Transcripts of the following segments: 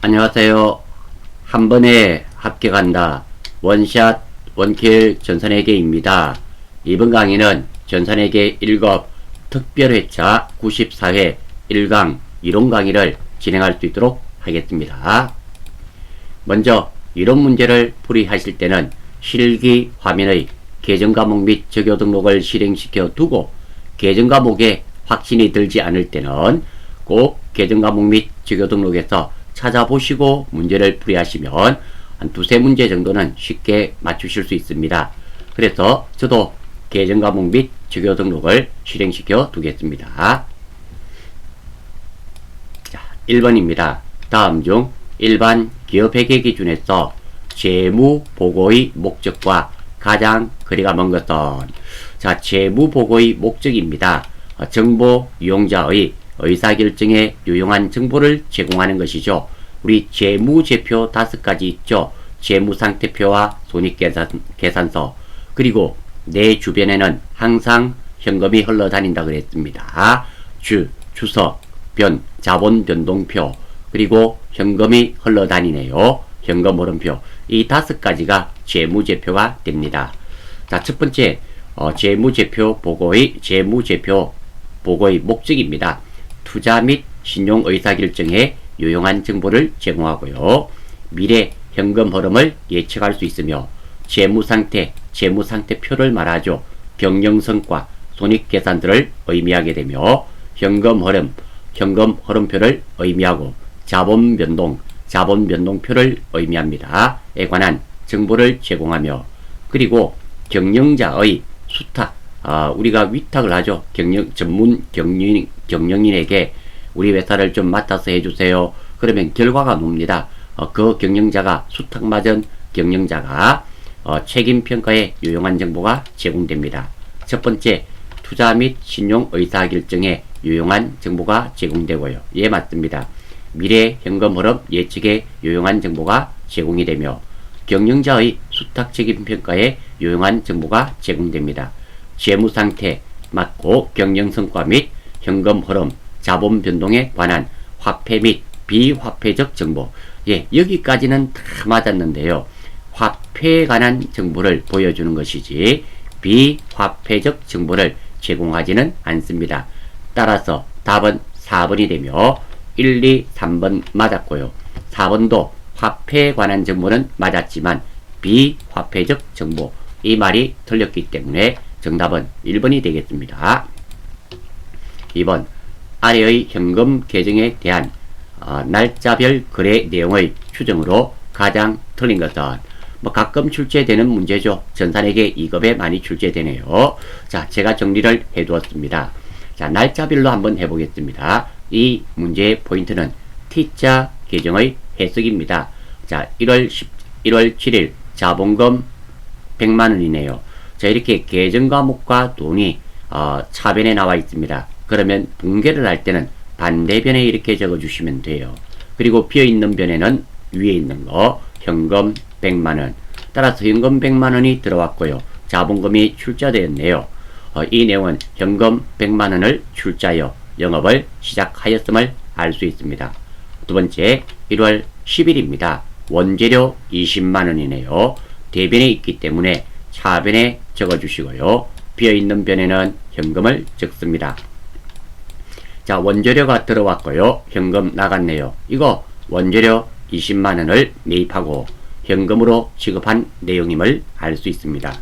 안녕하세요. 한 번에 합격한다. 원샷 원킬 전산회계입니다. 이번 강의는 전산회계 1급 특별회차 94회 1강 이론 강의를 진행할 수 있도록 하겠습니다. 먼저 이론 문제를 풀이하실 때는 실기 화면의 계정과목 및 적요 등록을 실행시켜 두고 계정과목에 확신이 들지 않을 때는 꼭 계정과목 및 적요 등록에서 찾아보시고 문제를 풀이하시면 한 두세 문제 정도는 쉽게 맞추실 수 있습니다. 그래서 저도 계정과목 및 적요 등록을 실행시켜 두겠습니다. 자, 1번입니다. 다음 중 일반 기업회계 기준에서 재무보고의 목적과 가장 거리가 먼 것은? 자, 재무보고의 목적입니다. 정보 유용자의 의사결정에 유용한 정보를 제공하는 것이죠. 우리 재무제표 5가지 있죠. 재무상태표와 손익계산서, 그리고 내 주변에는 항상 현금이 흘러다닌다 그랬습니다. 주석, 자본 변동표, 그리고 현금이 흘러다니네요. 현금 흐름표. 이 5가지가 재무제표가 됩니다. 자, 첫 번째 재무제표 보고의 목적입니다. 투자 및 신용 의사결정에 유용한 정보를 제공하고요. 미래 현금 흐름을 예측할 수 있으며 재무상태표를 말하죠. 경영성과 손익계산들을 의미하게 되며 현금 흐름표를 의미하고 자본변동표를 의미합니다. 에 관한 정보를 제공하며, 그리고 경영자의 수탁, 우리가 위탁을 하죠. 전문 경영인에게 우리 회사를 좀 맡아서 해주세요. 그러면 결과가 놉니다. 그 경영자가 수탁받은 경영자가 책임평가에 유용한 정보가 제공됩니다. 첫 번째, 투자 및 신용 의사결정에 유용한 정보가 제공되고요. 예, 맞습니다. 미래 현금 흐름 예측에 유용한 정보가 제공이 되며 경영자의 수탁 책임평가에 유용한 정보가 제공됩니다. 재무상태 맞고 경영성과 및 현금 흐름, 자본 변동에 관한 화폐 및 비화폐적 정보. 예, 여기까지는 다 맞았는데요. 화폐에 관한 정보를 보여주는 것이지 비화폐적 정보를 제공하지는 않습니다. 따라서 답은 4번이 되며 1, 2, 3번 맞았고요. 4번도 화폐에 관한 정보는 맞았지만 비화폐적 정보, 이 말이 틀렸기 때문에 정답은 1번이 되겠습니다. 2번, 아래의 현금 계정에 대한 날짜별 거래 내용의 추정으로 가장 틀린 것은? 가끔 출제되는 문제죠. 전산회계 2급에 많이 출제되네요. 자, 제가 정리를 해두었습니다. 자, 날짜별로 한번 해보겠습니다. 이 문제의 포인트는 T자 계정의 해석입니다. 자, 1월 7일 자본금 100만원이네요. 자, 이렇게 계정과목과 돈이 차변에 나와 있습니다. 그러면 분계를 할 때는 반대변에 이렇게 적어주시면 돼요. 그리고 비어있는 변에는 위에 있는 거 현금 100만원. 따라서 현금 100만원이 들어왔고요. 자본금이 출자되었네요. 이 내용은 현금 100만원을 출자하여 영업을 시작하였음을 알 수 있습니다. 두 번째, 1월 10일입니다. 원재료 20만원이네요. 대변에 있기 때문에 차변에 적어주시고요. 비어있는 변에는 현금을 적습니다. 자, 원재료가 들어왔고요. 현금 나갔네요. 이거 원재료 20만원을 매입하고 현금으로 지급한 내용임을 알 수 있습니다.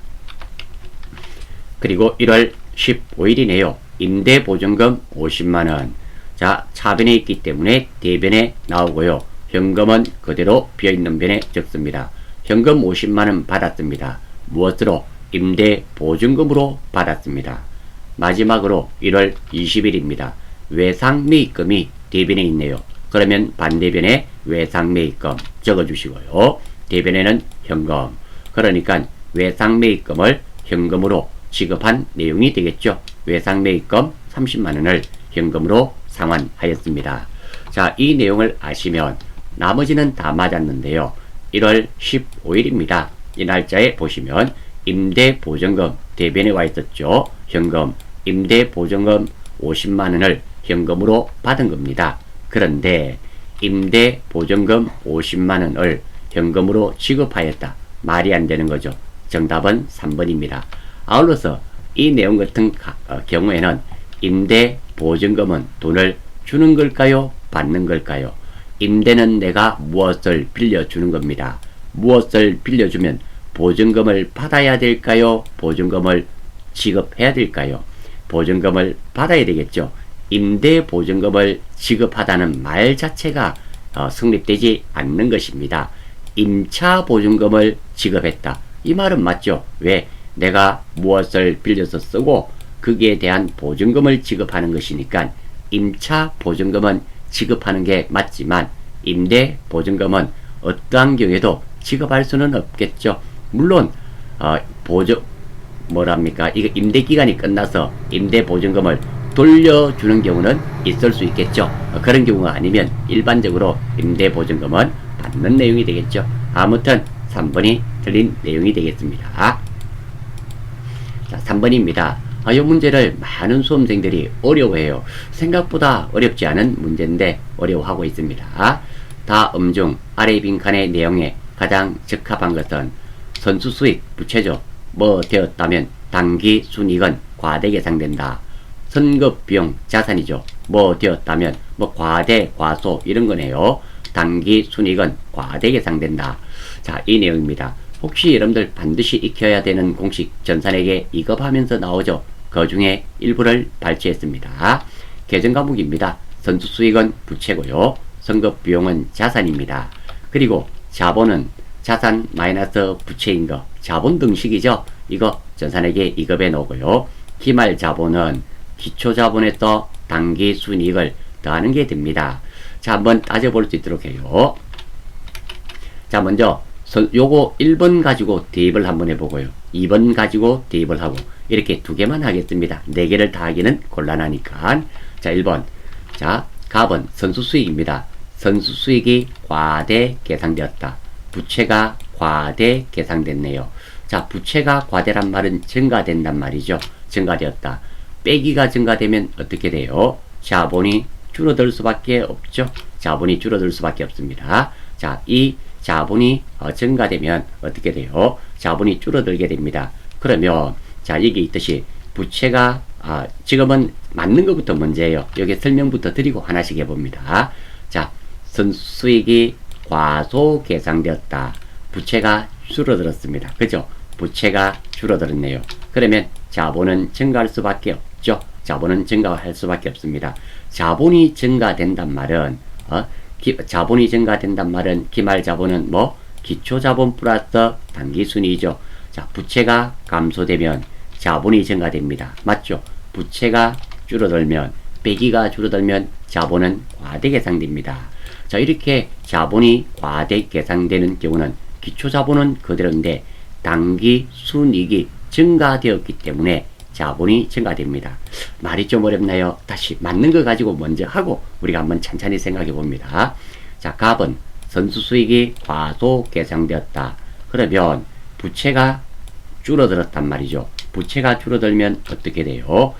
그리고 1월 15일이네요. 임대보증금 50만원. 자, 차변에 있기 때문에 대변에 나오고요. 현금은 그대로 비어있는 변에 적습니다. 현금 50만원 받았습니다. 무엇으로? 임대보증금으로 받았습니다. 마지막으로 1월 20일입니다. 외상매입금이 대변에 있네요. 그러면 반대변에 외상매입금 적어주시고요. 대변에는 현금. 그러니까 외상매입금을 현금으로 지급한 내용이 되겠죠. 외상매입금 30만원을 현금으로 상환하였습니다. 자, 이 내용을 아시면 나머지는 다 맞았는데요. 1월 15일입니다. 이 날짜에 보시면 임대보증금 대변에 와 있었죠. 현금, 임대보증금 50만원을 현금으로 받은 겁니다. 그런데 임대 보증금 50만원을 현금으로 지급하였다. 말이 안 되는 거죠. 정답은 3번입니다. 아울러서 이 내용 같은 경우에는 임대 보증금은 돈을 주는 걸까요? 받는 걸까요? 임대는 내가 무엇을 빌려주는 겁니다. 무엇을 빌려주면 보증금을 받아야 될까요? 보증금을 지급해야 될까요? 보증금을 받아야 되겠죠. 임대 보증금을 지급하다는 말 자체가 성립되지 않는 것입니다. 임차 보증금을 지급했다. 이 말은 맞죠. 왜? 내가 무엇을 빌려서 쓰고 거기에 대한 보증금을 지급하는 것이니까 임차 보증금은 지급하는 게 맞지만 임대 보증금은 어떠한 경우에도 지급할 수는 없겠죠. 물론 이거 임대 기간이 끝나서 임대 보증금을 돌려주는 경우는 있을 수 있겠죠. 그런 경우가 아니면 일반적으로 임대 보증금은 받는 내용이 되겠죠. 아무튼 3번이 틀린 내용이 되겠습니다. 자, 3번입니다. 이 문제를 많은 수험생들이 어려워해요. 생각보다 어렵지 않은 문제인데 어려워하고 있습니다. 다음 중 아래 빈칸의 내용에 가장 적합한 것은 선수 수익, 부채죠. 뭐 되었다면 당기 순이익은 과대 계상된다. 선급 비용 자산이죠. 뭐 되었다면 뭐 과대, 과소 이런 거네요. 당기 순이익은 과대 계상된다. 자, 이 내용입니다. 혹시 여러분들 반드시 익혀야 되는 공식 전산에게 이급하면서 나오죠. 그 중에 일부를 발췌했습니다. 계정 과목입니다. 선수 수익은 부채고요. 선급 비용은 자산입니다. 그리고 자본은 자산 마이너스 부채인 거. 자본 등식이죠. 이거 전산에게 이급해 놓고요. 기말 자본은 기초 자본에서 당기 순이익을 더하는 게 됩니다. 자, 한번 따져볼 수 있도록 해요. 자, 먼저 요거 1번 가지고 대입을 한번 해보고요. 2번 가지고 대입을 하고 이렇게 두 개만 하겠습니다. 네 개를 다 하기는 곤란하니까. 자, 1번. 자, 갑은 선수 수익입니다. 선수 수익이 과대 계상되었다. 부채가 과대 계상됐네요. 자, 부채가 과대란 말은 증가된단 말이죠. 증가되었다. 빼기가 증가되면 어떻게 돼요? 자본이 줄어들 수밖에 없죠. 자본이 줄어들 수밖에 없습니다. 자, 이 자본이 증가되면 어떻게 돼요? 자본이 줄어들게 됩니다. 그러면 자, 여기 있듯이 부채가 지금은 맞는 것부터 문제예요. 여기 설명부터 드리고 하나씩 해봅니다. 자, 선수익이 과소 계상되었다. 부채가 줄어들었습니다. 그죠? 부채가 줄어들었네요. 그러면 자본은 증가할 수밖에 없죠. 자본은 증가할 수밖에 없습니다. 자본이 증가된단 말은 자본이 증가된단 말은 기말 자본은 뭐 기초 자본 플러스 당기 순이익이죠. 자, 부채가 감소되면 자본이 증가됩니다. 맞죠? 부채가 줄어들면 빼기가 줄어들면 자본은 과대 계상됩니다. 자, 이렇게 자본이 과대 계상되는 경우는 기초 자본은 그대로인데 당기 순이익이 증가되었기 때문에 자본이 증가됩니다. 말이 좀 어렵나요? 다시 맞는 거 가지고 먼저 하고 우리가 한번 천천히 생각해 봅니다. 자, 갑은 선수 수익이 과소 계상되었다. 그러면 부채가 줄어들었단 말이죠. 부채가 줄어들면 어떻게 돼요?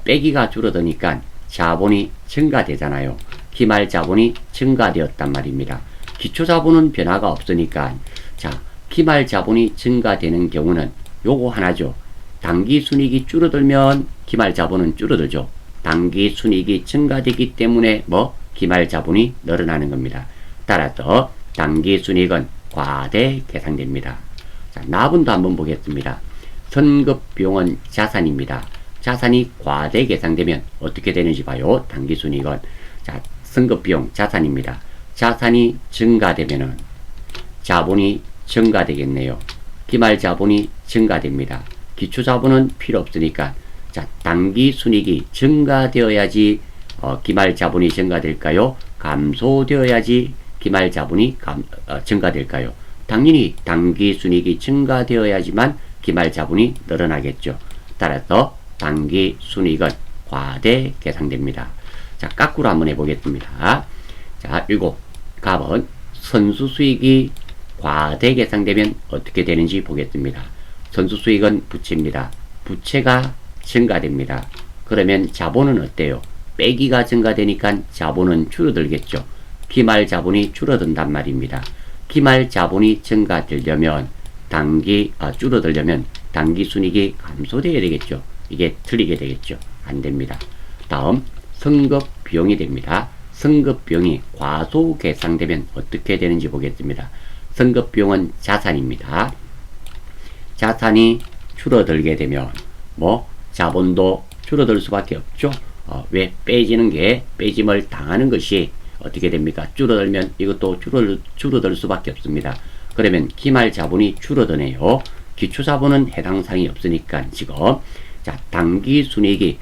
빼기가 줄어드니까 자본이 증가되잖아요. 기말 자본이 증가되었단 말입니다. 기초 자본은 변화가 없으니까 자, 기말 자본이 증가되는 경우는 요거 하나죠. 당기 순이익이 줄어들면 기말 자본은 줄어들죠. 당기 순이익이 증가되기 때문에 뭐 기말 자본이 늘어나는 겁니다. 따라서 당기 순이익은 과대 계상됩니다. 자, 납은도 한번 보겠습니다. 선급 비용은 자산입니다. 자산이 과대 계상되면 어떻게 되는지 봐요. 당기 순이익은 자, 선급 비용 자산입니다. 자산이 증가되면은 자본이 증가되겠네요. 기말 자본이 증가됩니다. 기초 자본은 필요 없으니까 자, 당기 순이익이 증가되어야지 기말 자본이 증가될까요? 감소되어야지 기말 자본이 증가될까요? 당연히 당기 순이익이 증가되어야지만 기말 자본이 늘어나겠죠. 따라서 당기 순이익은 과대 계상됩니다. 자, 거꾸로 한번 해보겠습니다. 자, 그리고 갑은 선수 수익이 과대 계상되면 어떻게 되는지 보겠습니다. 선수 수익은 부채입니다. 부채가 증가됩니다. 그러면 자본은 어때요? 빼기가 증가되니까 자본은 줄어들겠죠. 기말 자본이 줄어든단 말입니다. 기말 자본이 증가되려면 줄어들려면 당기 순이익이 감소되어야 되겠죠. 이게 틀리게 되겠죠. 안 됩니다. 다음 선급 비용이 됩니다. 선급 비용이 과소계상되면 어떻게 되는지 보겠습니다. 선급 비용은 자산입니다. 자산이 줄어들게 되면 자본도 줄어들 수밖에 없죠. 왜 빼짐을 당하는 것이 어떻게 됩니까? 줄어들면 이것도 줄어들 수밖에 없습니다. 그러면 기말 자본이 줄어드네요. 기초 자본은 해당 사항이 없으니까 지금 당기 순이익이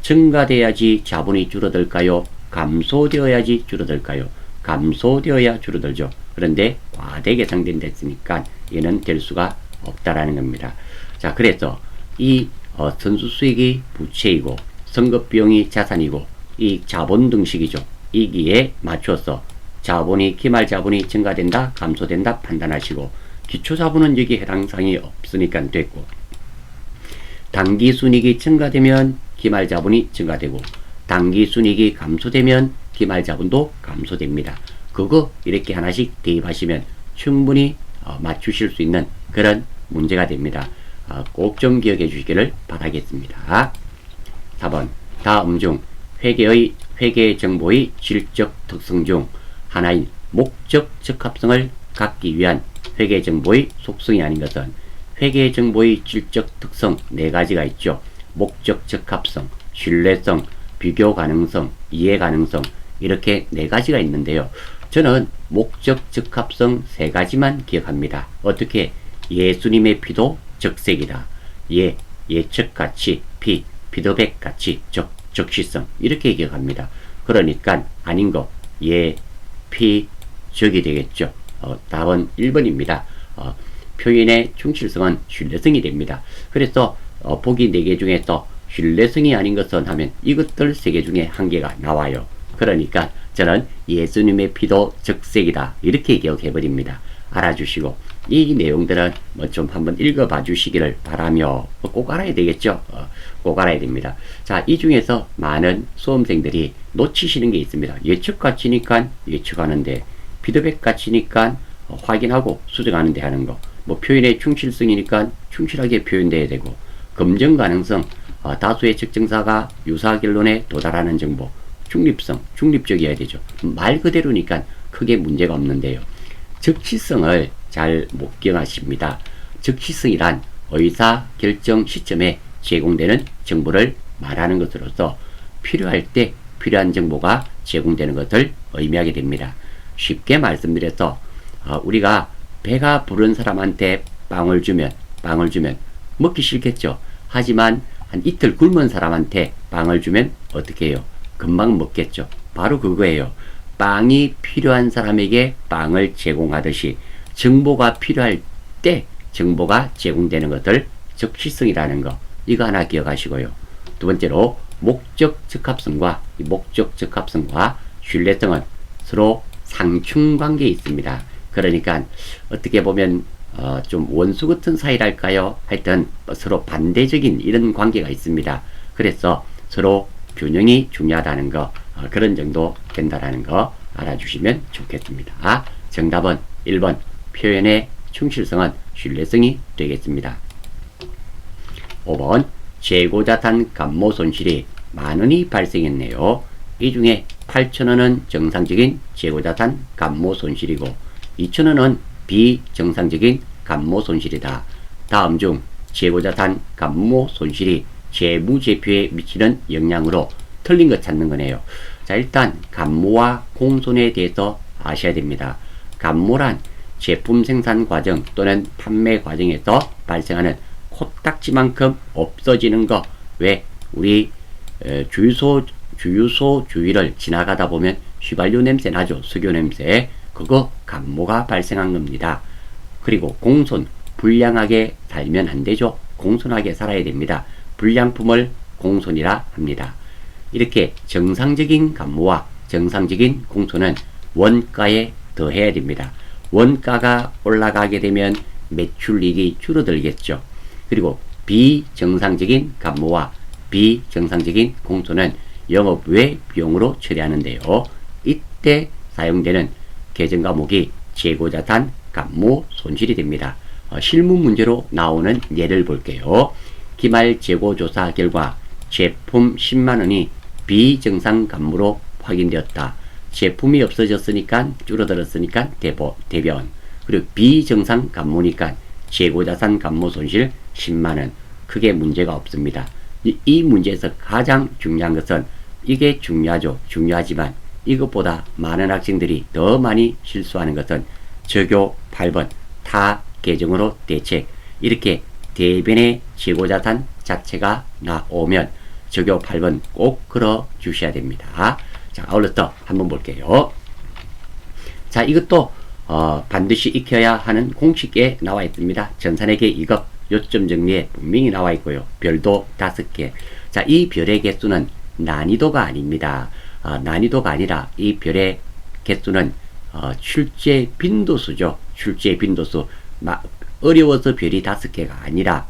증가돼야지 자본이 줄어들까요? 감소되어야지 줄어들까요? 감소되어야 줄어들죠. 그런데 과대 계상된다 했으니까 얘는 될 수가 없다라는 겁니다. 자, 그래서 이 선수 수익이 부채이고 선급 비용이 자산이고 이 자본 등식이죠. 이기에 맞춰서 기말 자본이 증가된다, 감소된다 판단하시고 기초 자본은 여기 해당 사항이 없으니까 됐고 당기 순이익이 증가되면 기말 자본이 증가되고 당기 순이익이 감소되면 기말 자본도 감소됩니다. 그거 이렇게 하나씩 대입하시면 충분히 맞추실 수 있는 그런 문제가 됩니다. 꼭 좀 기억해 주시기를 바라겠습니다. 4번 다음 중 회계 정보의 질적 특성 중 하나인 목적 적합성을 갖기 위한 회계 정보의 속성이 아닌 것은 회계 정보의 질적 특성 4가지가 있죠. 목적 적합성, 신뢰성, 비교 가능성, 이해 가능성 이렇게 4가지가 있는데요. 저는 목적 적합성 3가지만 기억합니다. 어떻게? 예수님의 피도 적색이다. 예측 가치, 피드백 가치, 적시성 이렇게 기억합니다. 그러니까 아닌 거 적이 되겠죠. 답은 1번입니다. 표현의 충실성은 신뢰성이 됩니다. 그래서 보기 4개 중에서 신뢰성이 아닌 것은 하면 이것들 3개 중에 1개가 나와요. 그러니까 저는 예수님의 피도 적색이다 이렇게 기억해 버립니다. 알아주시고 이 내용들은 좀 한번 읽어봐 주시기를 바라며 꼭 알아야 되겠죠. 꼭 알아야 됩니다. 자, 이 중에서 많은 수험생들이 놓치시는 게 있습니다. 예측 가치니까 예측하는데 피드백 가치니까 확인하고 수정하는데 하는 거, 표현의 충실성이니까 충실하게 표현돼야 되고, 검증 가능성, 다수의 측정사가 유사 결론에 도달하는 정보, 중립성, 중립적이어야 되죠. 말 그대로니까 크게 문제가 없는데요. 적시성을 잘 못 기억하십니다. 적시성이란 의사 결정 시점에 제공되는 정보를 말하는 것으로서 필요할 때 필요한 정보가 제공되는 것을 의미하게 됩니다. 쉽게 말씀드려서 우리가 배가 부른 사람한테 빵을 주면 먹기 싫겠죠. 하지만 한 이틀 굶은 사람한테 빵을 주면 어떻게 해요? 금방 먹겠죠. 바로 그거예요. 빵이 필요한 사람에게 빵을 제공하듯이 정보가 필요할 때 정보가 제공되는 것을 적시성이라는 거, 이거 하나 기억하시고요. 두 번째로 목적 적합성과 신뢰성은 서로 상충관계에 있습니다. 그러니까 어떻게 보면 좀 원수 같은 사이랄까요? 하여튼 서로 반대적인 이런 관계가 있습니다. 그래서 서로 균형이 중요하다는 거, 그런 정도 된다라는 거 알아주시면 좋겠습니다. 정답은 1번 표현의 충실성은 신뢰성이 되겠습니다. 5번 재고자산 감모 손실이 만원이 발생했네요. 이 중에 8,000원은 정상적인 재고자산 감모 손실이고 2,000원은 비정상적인 감모 손실이다. 다음 중 재고자산 감모 손실이 재무제표에 미치는 영향으로 틀린 것 찾는 거네요. 자, 일단 감모와 공손에 대해서 아셔야 됩니다. 감모란 제품 생산 과정 또는 판매 과정에서 발생하는 코딱지만큼 없어지는 거. 왜? 우리 주유소를 지나가다 보면 휘발유 냄새 나죠. 석유 냄새. 그거 감모가 발생한 겁니다. 그리고 공손, 불량하게 살면 안 되죠. 공손하게 살아야 됩니다. 불량품을 공손이라 합니다. 이렇게 정상적인 감모와 정상적인 공손은 원가에 더해야 됩니다. 원가가 올라가게 되면 매출이익이 줄어들겠죠. 그리고 비정상적인 감모와 비정상적인 공손은 영업 외 비용으로 처리하는데요. 이때 사용되는 계정 과목이 재고자산 감모 손실이 됩니다. 실무 문제로 나오는 예를 볼게요. 기말 재고조사 결과 제품 10만원이 비정상 감모로 확인되었다. 제품이 없어졌으니까 줄어들었으니까 대변. 그리고 비정상 감모니까 재고자산 감모 손실 10만원. 크게 문제가 없습니다. 이 문제에서 가장 중요한 것은 이게 중요하죠. 중요하지만 이것보다 많은 학생들이 더 많이 실수하는 것은 저교 8번 타 계정으로 대책. 이렇게 대변의 재고자산 자체가 나오면 저교 8번 꼭 걸어 주셔야 됩니다. 자, 아울러서 한번 볼게요. 자, 이것도 반드시 익혀야 하는 공식에 나와 있습니다. 전산회계 2급 요점 정리에 분명히 나와 있고요. 별도 5개. 자, 이 별의 개수는 난이도가 아닙니다. 난이도가 아니라 이 별의 개수는 출제 빈도수죠. 출제 빈도수. 어려워서 별이 5개가 아니라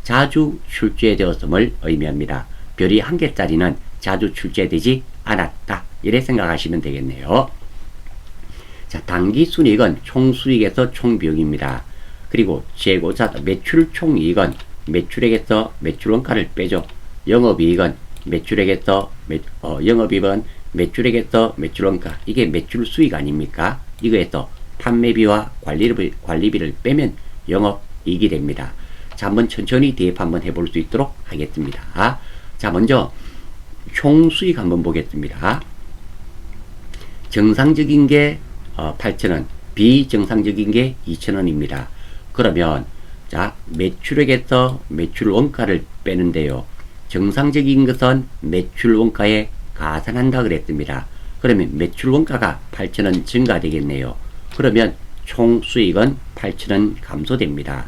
자주 출제되었음을 의미합니다. 별이 1개짜리는 자주 출제되지 않았다. 이래 생각하시면 되겠네요. 자, 당기순이익은 총수익에서 총비용입니다. 그리고 재고자 매출 총이익은 매출액에서 매출원가를 빼죠. 영업이익은 매출액에서 영업이익은 매출액에서 매출원가. 이게 매출 수익 아닙니까? 이거에서 판매비와 관리비를 빼면 영업이익이 됩니다. 자, 한번 천천히 대입 한번 해볼 수 있도록 하겠습니다. 자, 먼저 총수익 한번 보겠습니다. 정상적인 게 8,000원, 비정상적인 게 2,000원입니다. 그러면 자, 매출액에서 매출 원가를 빼는데요. 정상적인 것은 매출 원가에 가산한다 그랬습니다. 그러면 매출 원가가 8,000원 증가되겠네요. 그러면 총 수익은 8,000원 감소됩니다.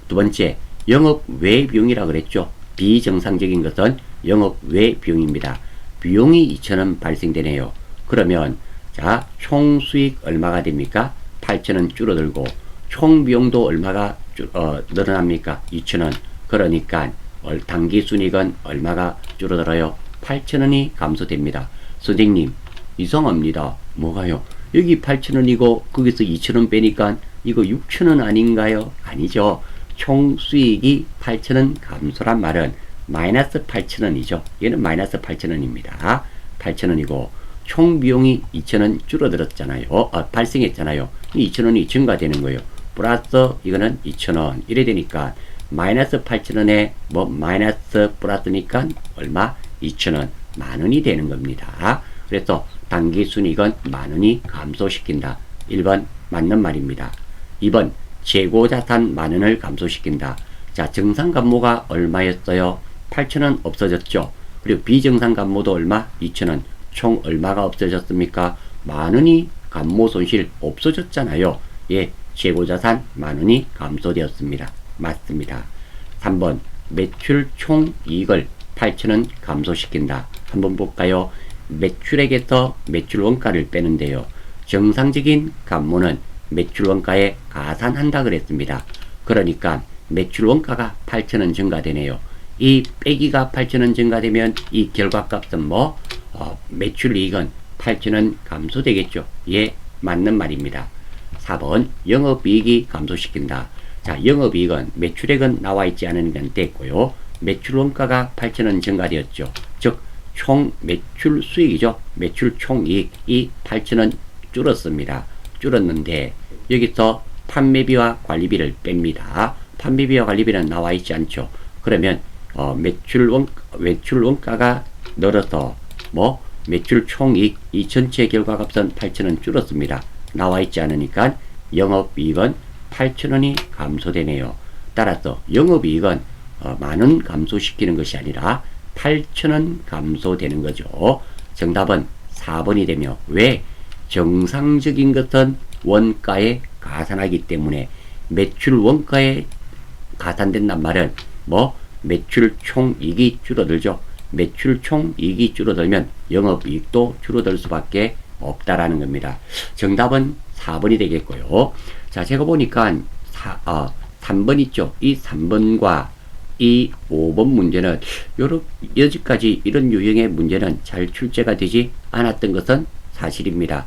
두 번째, 영업 외 비용이라 그랬죠. 비정상적인 것은 영업 외 비용입니다. 비용이 2,000원 발생되네요. 그러면 자, 총 수익 얼마가 됩니까? 8,000원 줄어들고 총 비용도 얼마가 늘어납니까? 2,000원. 그러니까 당기순이익은 얼마가 줄어들어요? 8,000원이 감소됩니다. 선생님, 이상합니다. 뭐가요? 여기 8,000원이고 거기서 2,000원 빼니까 이거 6,000원 아닌가요? 아니죠. 총 수익이 8,000원 감소란 말은 마이너스 8,000원이죠. 얘는 마이너스 8,000원입니다. 8,000원이고 총 비용이 2,000원 줄어들었잖아요. 발생했잖아요. 2,000원이 증가되는 거예요. 플러스 이거는 2,000원. 이래 되니까 마이너스 8,000원에 마이너스 플러스니까 얼마? 2,000원. 만원이 되는 겁니다. 그래서 당기순이익은 만원이 감소시킨다. 1번 맞는 말입니다. 2번 재고자산 만원을 감소시킨다. 자, 정상감모가 얼마였어요? 8,000원 없어졌죠. 그리고 비정상감모도 얼마? 2,000원. 총 얼마가 없어졌습니까? 만원이 감모 손실 없어졌잖아요. 예, 재고자산 만원이 감소되었습니다. 맞습니다. 3번 매출 총이익을 8,000원 감소시킨다. 한번 볼까요? 매출액에서 매출 원가를 빼는데요. 정상적인 감모는 매출 원가에 가산한다 그랬습니다. 그러니까 매출 원가가 8,000원 증가되네요. 이 빼기가 8,000원 증가되면 이 결과값은 매출 이익은 8,000원 감소되겠죠. 예, 맞는 말입니다. 4번 영업이익이 감소시킨다. 자, 영업이익은 매출액은 나와 있지 않은 건 됐고요. 매출 원가가 8,000원 증가되었죠. 즉 총 매출 수익이죠. 매출 총이익이 8,000원 줄었습니다. 줄었는데 여기서 판매비와 관리비를 뺍니다. 판매비와 관리비는 나와 있지 않죠. 그러면 매출 원가가 늘어서 매출 총이익 이 전체 결과값은 8,000원 줄었습니다. 나와 있지 않으니까 영업이익은 8,000원이 감소되네요. 따라서 영업이익은 만원 감소시키는 것이 아니라 8,000원 감소되는 거죠. 정답은 4번이 되며 왜? 정상적인 것은 원가에 가산하기 때문에 매출 원가에 가산된단 말은 매출 총이익이 줄어들죠. 매출 총이익이 줄어들면 영업이익도 줄어들 수밖에 없다라는 겁니다. 정답은 4번이 되겠고요. 자, 제가 보니까 3번 있죠. 이 3번과 이 5번 문제는 여기까지 이런 유형의 문제는 잘 출제가 되지 않았던 것은 사실입니다.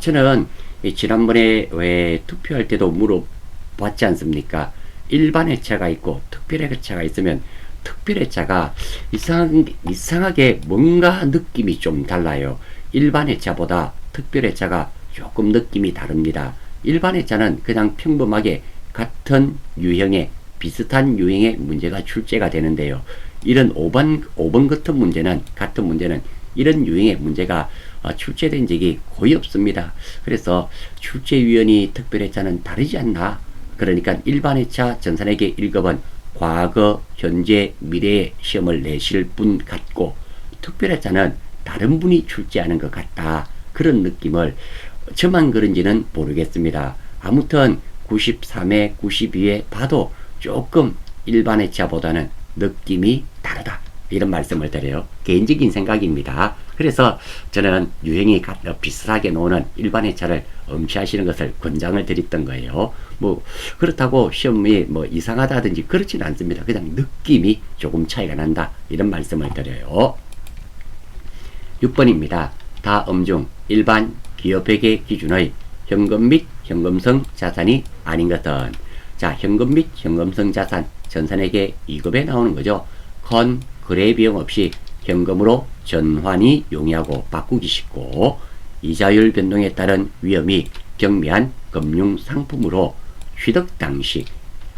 저는 지난번에 왜 투표할 때도 물어봤지 않습니까? 일반 회차가 있고 특별 회차가 있으면 특별 회차가 이상하게 뭔가 느낌이 좀 달라요. 일반 회차보다 특별 회차가 조금 느낌이 다릅니다. 일반 회차는 그냥 평범하게 같은 유형의 비슷한 유형의 문제가 출제가 되는데요. 이런 5번 같은 문제는 이런 유형의 문제가 출제된 적이 거의 없습니다. 그래서 출제위원이 특별회차는 다르지 않나? 그러니까 일반 회차 전산에게 1급은 과거, 현재, 미래의 시험을 내실 분 같고 특별회차는 다른 분이 출제하는 것 같다. 그런 느낌을 저만 그런지는 모르겠습니다. 아무튼 93회, 92회 봐도 조금 일반 회차보다는 느낌이 다르다. 이런 말씀을 드려요. 개인적인 생각입니다. 그래서 저는 유형이 비슷하게 노는 일반 회차를 엄시하시는 것을 권장을 드렸던 거예요. 뭐 그렇다고 시험이 뭐 이상하다든지 그렇지는 않습니다. 그냥 느낌이 조금 차이가 난다. 이런 말씀을 드려요. 6번입니다. 다음 중 일반 기업회계 기준의 현금 및 현금성 자산이 아닌 것은, 자, 현금 및 현금성 자산 전산회계 2급에 나오는 거죠. 컨 거래 비용 없이 현금으로 전환이 용이하고 바꾸기 쉽고 이자율 변동에 따른 위험이 경미한 금융 상품으로 취득 당시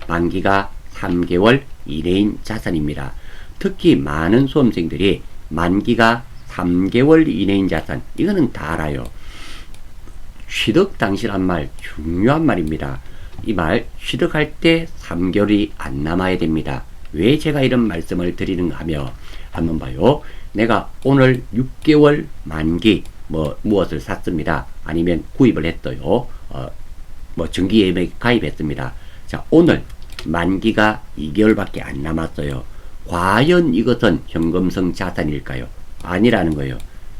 만기가 3개월 이내인 자산입니다. 특히 많은 수험생들이 만기가 3개월 이내인 자산, 이거는 다 알아요. 취득 당시란 말 중요한 말입니다. 이 말 취득할 때 3개월이 안 남아야 됩니다. 왜 제가 이런 말씀을 드리는가 하며 한번 봐요. 내가 오늘 6개월 만기 무엇을 샀습니다. 아니면 구입을 했어요. 정기예금에 가입했습니다. 자, 오늘 만기가 2개월밖에 안 남았어요. 과연 이것은 현금성 자산일까요? 아니라는 거예요.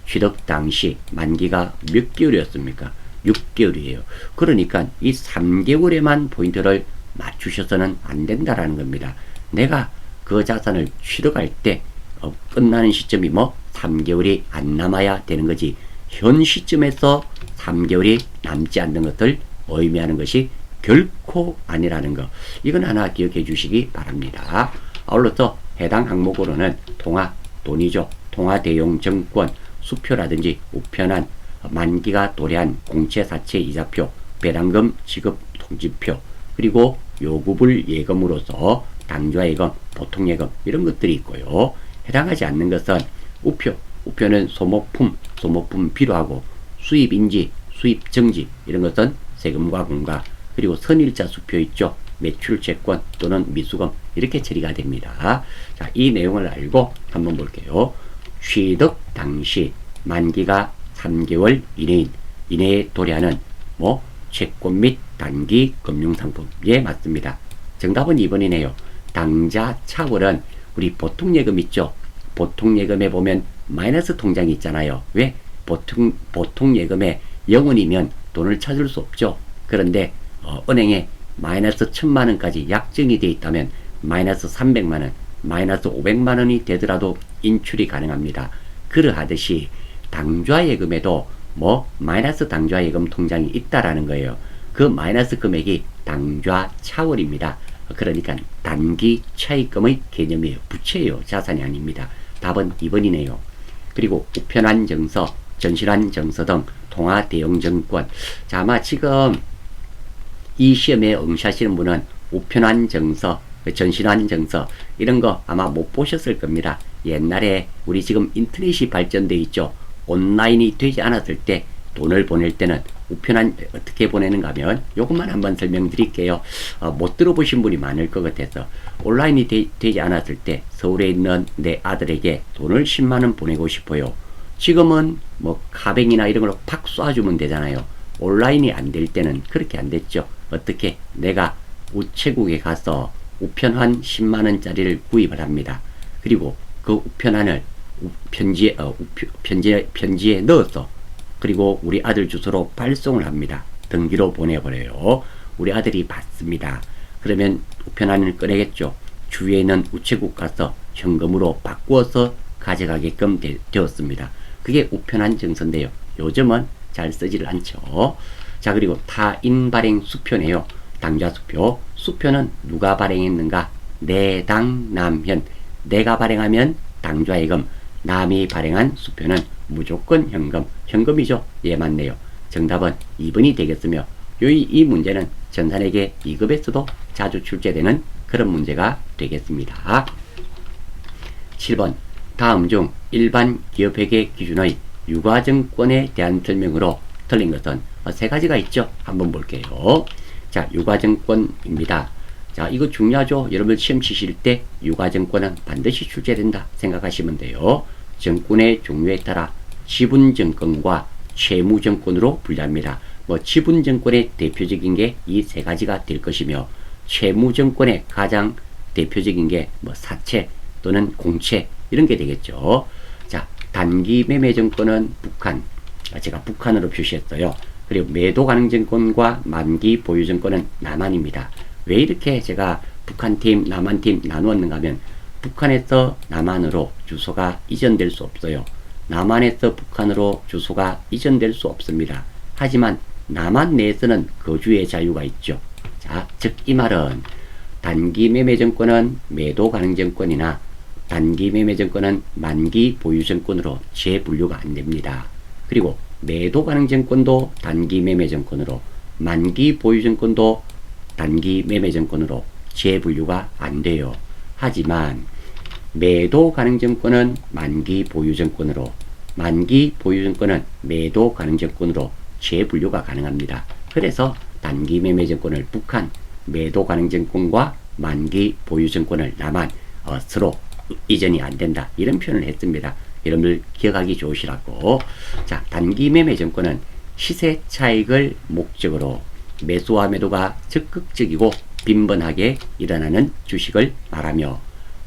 취득 당시 만기가 몇 개월이었습니까? 6개월이에요. 그러니까 이 3개월에만 포인트를 맞추셔서는 안 된다라는 겁니다. 내가 그 자산을 취득할 때 끝나는 시점이 3개월이 안 남아야 되는 거지, 현 시점에서 3개월이 남지 않는 것을 의미하는 것이 결코 아니라는 거, 이건 하나 기억해 주시기 바랍니다. 아울러서 해당 항목으로는 통화, 돈이죠. 통화 대용 증권, 수표라든지 우편한, 만기가 도래한 공채 사채 이자표, 배당금 지급 통지표, 그리고 요구불 예금으로서 당좌예금, 보통예금, 이런 것들이 있고요. 해당하지 않는 것은 우표, 우표는 소모품 필요하고, 수입인지, 수입정지, 이런 것은 세금과 공과, 그리고 선일자 수표 있죠. 매출채권 또는 미수금, 이렇게 처리가 됩니다. 자, 이 내용을 알고 한번 볼게요. 취득 당시 만기가 3개월 이내에 도래하는 채권 및 단기 금융상품. 예, 맞습니다. 정답은 2번이네요. 당좌 차월은 우리 보통예금 있죠. 보통예금에 보면 마이너스 통장이 있잖아요. 왜? 보통예금에 0원이면 돈을 찾을 수 없죠. 그런데 은행에 마이너스 1000만원까지 약정이 되어 있다면 마이너스 300만원, 마이너스 500만원이 되더라도 인출이 가능합니다. 그러하듯이 당좌예금에도 마이너스 당좌예금 통장이 있다라는 거예요. 그 마이너스 금액이 당좌 차월입니다. 그러니까 단기 차입금의 개념이에요. 부채예요. 자산이 아닙니다. 답은 2번이네요. 그리고 우편한 정서, 전신한 정서 등 통화 대용 증권. 자, 아마 지금 이 시험에 응시하시는 분은 우편한 정서, 전신한 정서, 이런 거 아마 못 보셨을 겁니다. 옛날에 우리 지금 인터넷이 발전되어 있죠. 온라인이 되지 않았을 때 돈을 보낼 때는 우편한 어떻게 보내는가 하면 요것만 한번 설명드릴게요. 못 들어보신 분이 많을 것 같아서. 온라인이 되지 않았을 때 서울에 있는 내 아들에게 돈을 10만원 보내고 싶어요. 지금은 카뱅이나 이런 걸로 팍 쏴주면 되잖아요. 온라인이 안 될 때는 그렇게 안 됐죠. 어떻게? 내가 우체국에 가서 우편한 10만원짜리를 구입을 합니다. 그리고 그 우편한을 편지에 넣어서, 그리고 우리 아들 주소로 발송을 합니다. 등기로 보내버려요. 우리 아들이 받습니다. 그러면 우편한을 꺼내겠죠. 주위에 있는 우체국 가서 현금으로 바꾸어서 가져가게끔 되었습니다. 그게 우편한 정서인데요. 요즘은 잘 쓰지를 않죠. 자, 그리고 타인 발행 수표네요. 당좌 수표. 수표는 누가 발행했는가? 내당 남현. 내가 발행하면 당좌예금, 남이 발행한 수표는 무조건 현금. 현금이죠. 예, 맞네요. 정답은 2번이 되겠으며, 이 문제는 전산회계 2급에서도 자주 출제되는 그런 문제가 되겠습니다. 7번. 다음 중 일반 기업회계 기준의 유가증권에 대한 설명으로 틀린 것은 세 가지가 있죠. 한번 볼게요. 자, 유가증권입니다. 자, 이거 중요하죠. 여러분 시험 치실 때 유가증권은 반드시 출제된다 생각하시면 돼요. 증권의 종류에 따라 지분증권과 채무증권으로 분류합니다. 뭐 지분증권의 대표적인 게 이 세 가지가 될 것이며, 채무증권의 가장 대표적인 게 뭐 사채 또는 공채 이런 게 되겠죠. 자, 단기 매매증권은 북한, 제가 북한으로 표시했어요. 그리고 매도가능증권과 만기 보유증권은 남한입니다. 왜 이렇게 제가 북한팀, 남한팀 나누었는가 하면, 북한에서 남한으로 주소가 이전될 수 없어요. 남한에서 북한으로 주소가 이전될 수 없습니다. 하지만 남한 내에서는 거주의 자유가 있죠. 자, 즉 이 말은 단기 매매증권은 매도가능증권이나 단기 매매증권은 만기 보유증권으로 재분류가 안 됩니다. 그리고 매도가능증권도 단기 매매증권으로, 만기 보유증권도 단기 매매증권으로 재분류가 안 돼요. 하지만 매도가능증권은 만기 보유증권으로, 만기 보유증권은 매도가능증권으로 재분류가 가능합니다. 그래서 단기 매매증권을 북한, 매도가능증권과 만기 보유증권을 남한, 서로 이전이 안 된다, 이런 표현을 했습니다. 여러분들 기억하기 좋으시라고. 자, 단기 매매증권은 시세 차익을 목적으로 매수와 매도가 적극적이고 빈번하게 일어나는 주식을 말하며,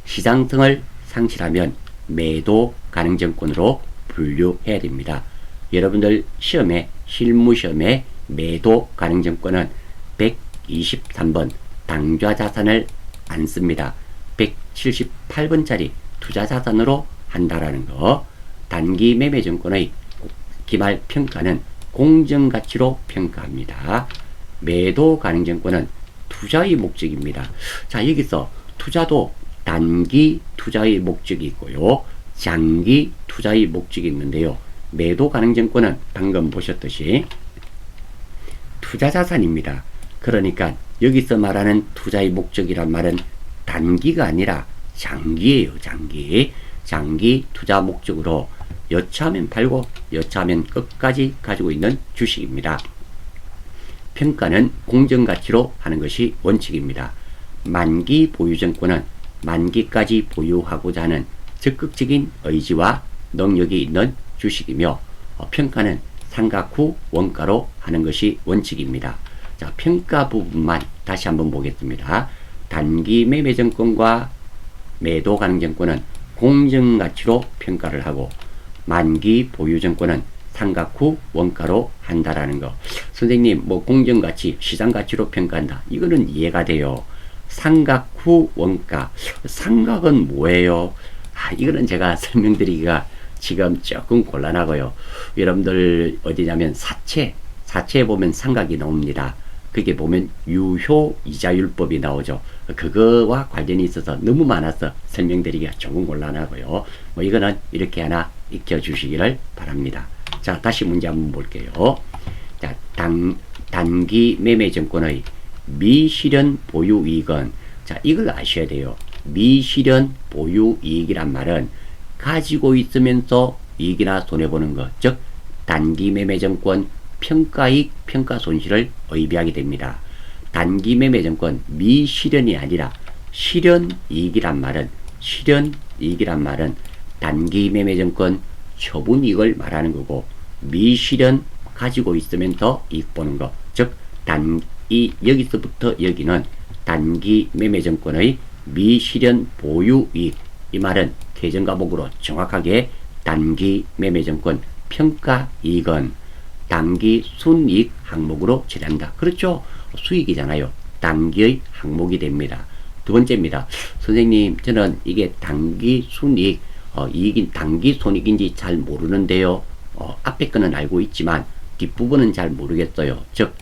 시장성을 상실하면 매도 가능증권으로 분류해야 됩니다. 여러분들 시험에, 실무시험에 매도 가능증권은 123번 당좌자산을 안 씁니다. 178번짜리 투자자산으로 한다라는 거. 단기 매매증권의 기말 평가는 공정가치로 평가합니다. 매도 가능증권은 투자의 목적입니다. 자, 여기서 투자도 단기 투자의 목적이 있고요, 장기 투자의 목적이 있는데요. 매도 가능증권은 방금 보셨듯이 투자자산입니다. 그러니까 여기서 말하는 투자의 목적이란 말은 단기가 아니라 장기예요. 장기 투자 목적으로 여차하면 팔고 여차하면 끝까지 가지고 있는 주식입니다. 평가는 공정가치로 하는 것이 원칙입니다. 만기 보유증권은 만기까지 보유하고자 하는 적극적인 의지와 능력이 있는 주식이며, 평가는 상각 후 원가로 하는 것이 원칙입니다. 자, 평가 부분만 다시 한번 보겠습니다. 단기 매매증권과 매도 가능증권은 공정가치로 평가를 하고, 만기 보유증권은 상각 후 원가로 한다라는 거. 선생님, 뭐 공정가치, 시장가치로 평가한다, 이거는 이해가 돼요. 상각 후 원가, 상각은 뭐예요? 이거는 제가 설명드리기가 지금 조금 곤란하고요. 여러분들 어디냐면 사채에 보면 상각이 나옵니다. 그게 보면 유효이자율법이 나오죠. 그거와 관련이 있어서 너무 많아서 설명드리기가 조금 곤란하고요. 뭐 이거는 이렇게 하나 익혀주시기를 바랍니다. 자, 다시 문제 한번 볼게요. 자, 단기 매매증권의 미실현 보유이익은, 자, 이걸 아셔야 돼요. 미실현 보유이익이란 말은 가지고 있으면서 이익이나 손해보는 것, 즉 단기 매매증권 평가이익, 평가손실을 의미하게 됩니다. 단기 매매증권 미실현이 아니라 실현이익이란 말은, 단기 매매증권 처분이익을 말하는 거고, 미실현 가지고 있으면서 이익 보는 것, 즉 여기서부터 여기는 단기 매매증권의 미실현 보유이익, 이 말은 계정과목으로 정확하게 단기 매매증권 평가이익은 단기 순이익 항목으로 처리한다. 그렇죠? 수익이잖아요. 단기의 항목이 됩니다. 두 번째입니다. 선생님, 저는 이게 단기 순이익, 이익인 단기 손익인지 잘 모르는데요. 앞에 거는 알고 있지만 뒷부분은 잘 모르겠어요. 즉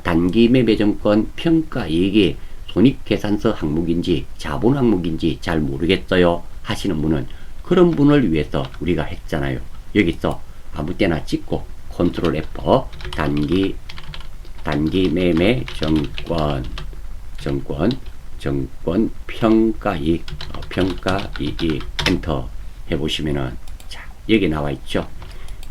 단기 매매증권 평가이익이 손익계산서 항목인지 자본 항목인지 잘 모르겠어요 하시는 분은, 그런 분을 위해서 우리가 했잖아요. 여기서 아무 때나 찍고 컨트롤 F 단기 매매 정권 평가이익 엔터 해보시면은, 자 여기 나와 있죠.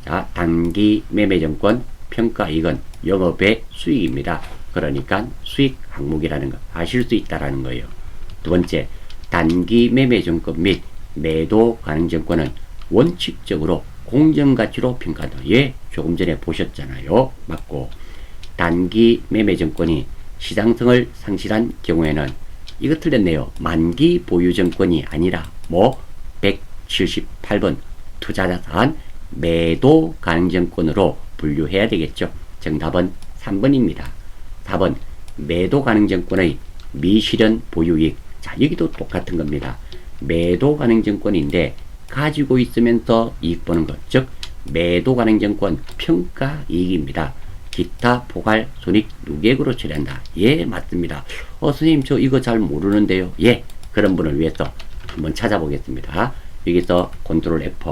자 단기 매매 정권 평가이익은 영업의 수익입니다. 그러니까 수익 항목이라는 거 아실 수 있다라는 거예요. 두 번째, 단기 매매 정권 및 매도 가능 정권은 원칙적으로 공정가치로 평가한다. 예, 조금 전에 보셨잖아요. 맞고, 단기 매매 정권이 시장성을 상실한 경우에는, 이거 틀렸네요. 만기 보유 정권이 아니라 178번 투자자산 매도 가능 정권으로 분류해야 되겠죠. 정답은 3번입니다. 4번 매도 가능 정권의 미실현 보유이익. 자 여기도 똑같은 겁니다. 매도 가능 정권인데 가지고 있으면서 이익 보는 것, 즉 매도 가능 정권 평가이익입니다. 기타 포괄 손익 누계액으로 처리한다. 예, 맞습니다. 선생님 저 이거 잘 모르는데요. 예, 그런 분을 위해서 한번 찾아보겠습니다. 여기서 컨트롤 F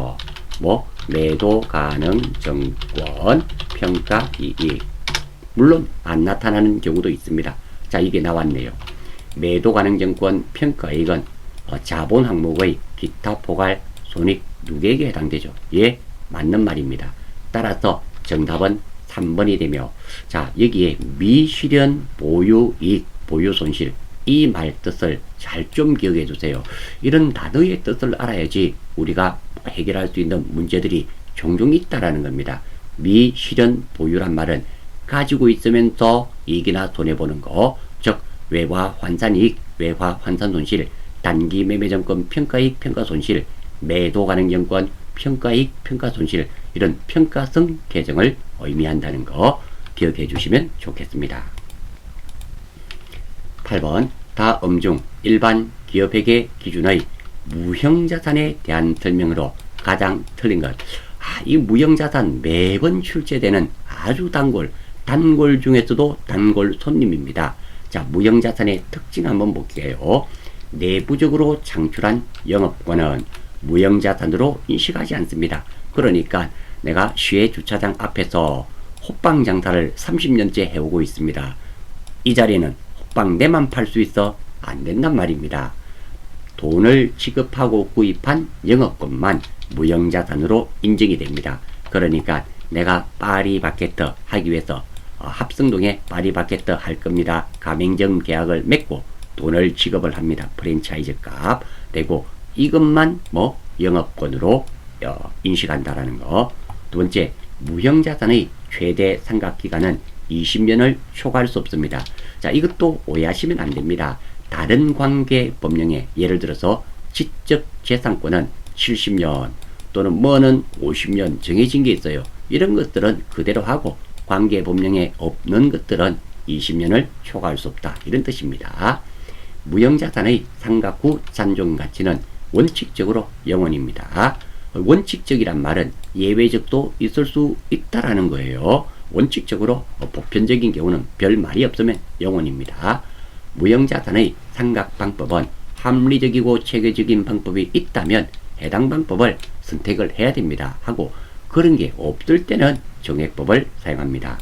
매도 가능 정권 평가이익, 물론 안 나타나는 경우도 있습니다. 자 이게 나왔네요. 매도 가능 정권 평가이익은 자본 항목의 기타 포괄 손익 누계액에 해당되죠. 예, 맞는 말입니다. 따라서 정답은 3번이 되며, 자 여기에 미실현 보유이익 보유손실 이 말 뜻을 잘 좀 기억해 주세요. 이런 단어의 뜻을 알아야지 우리가 해결할 수 있는 문제들이 종종 있다라는 겁니다. 미실현 보유란 말은 가지고 있으면서 이익이나 손해보는 거, 즉 외화 환산이익, 외화 환산손실, 단기 매매정권 평가이익 평가손실, 매도 가능정권 평가이익 평가손실, 이런 평가성 계정을 의미한다는 거 기억해 주시면 좋겠습니다. 8번 다음 중 일반 기업회계 기준의 무형자산에 대한 설명으로 가장 틀린 것. 이 무형자산 매번 출제되는 아주 단골 중에서도 단골 손님입니다. 자, 무형자산의 특징 한번 볼게요. 내부적으로 창출한 영업권은 무형자산으로 인식하지 않습니다. 그러니까 내가 시외 주차장 앞에서 호빵 장사를 30년째 해오고 있습니다. 이 자리에는 호빵 내만 팔 수 있어? 안 된단 말입니다. 돈을 지급하고 구입한 영업권만 무형자산으로 인정이 됩니다. 그러니까 내가 파리바게뜨 하기 위해서 합성동에 파리바게뜨 할 겁니다. 가맹점 계약을 맺고 돈을 지급을 합니다. 프랜차이즈 값 되고 이것만 영업권으로 인식한다라는 거. 두 번째, 무형자산의 최대 상각기간은 20년을 초과할 수 없습니다. 자, 이것도 오해하시면 안 됩니다. 다른 관계 법령에 예를 들어서 지적재산권은 70년 또는 뭐는 50년 정해진 게 있어요. 이런 것들은 그대로 하고 관계 법령에 없는 것들은 20년을 초과할 수 없다. 이런 뜻입니다. 무형자산의 상각 후 잔존 가치는 원칙적으로 0원입니다. 원칙적이란 말은 예외적도 있을 수 있다라는 거예요. 원칙적으로 보편적인 경우는 별 말이 없으면 0원입니다. 무형자산의 상각 방법은 합리적이고 체계적인 방법이 있다면 해당 방법을 선택을 해야 됩니다. 하고 그런 게 없을 때는 정액법을 사용합니다.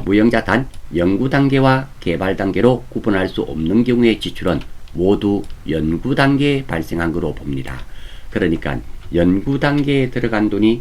무형자산 연구단계와 개발단계로 구분할 수 없는 경우의 지출은 모두 연구단계에 발생한 거로 봅니다. 그러니까 연구단계에 들어간 돈이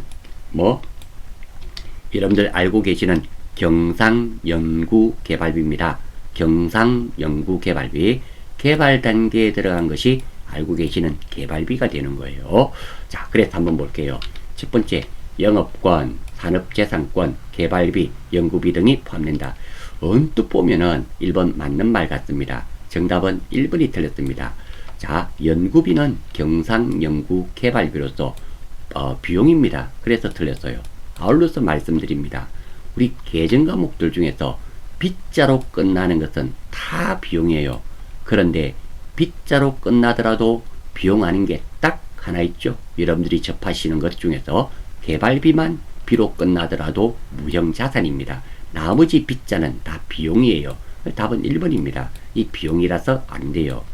여러분들 알고 계시는 경상연구개발비입니다. 경상연구개발비, 개발단계에 들어간 것이 알고 계시는 개발비가 되는 거예요. 자, 그래서 한번 볼게요. 첫 번째, 영업권, 산업재산권, 개발비, 연구비 등이 포함된다. 언뜻 보면은 1번 맞는 말 같습니다. 정답은 1번이 틀렸습니다. 자, 연구비는 경상연구개발비로서 비용입니다. 그래서 틀렸어요. 아울러서 말씀드립니다. 우리 계정과목들 중에서 빗자로 끝나는 것은 다 비용이에요. 그런데 빗자로 끝나더라도 비용 아닌 게 딱 하나 있죠. 여러분들이 접하시는 것 중에서 개발비만 비록 끝나더라도 무형자산입니다. 나머지 빗자는 다 비용이에요. 답은 1번입니다. 이 비용이라서 안 돼요.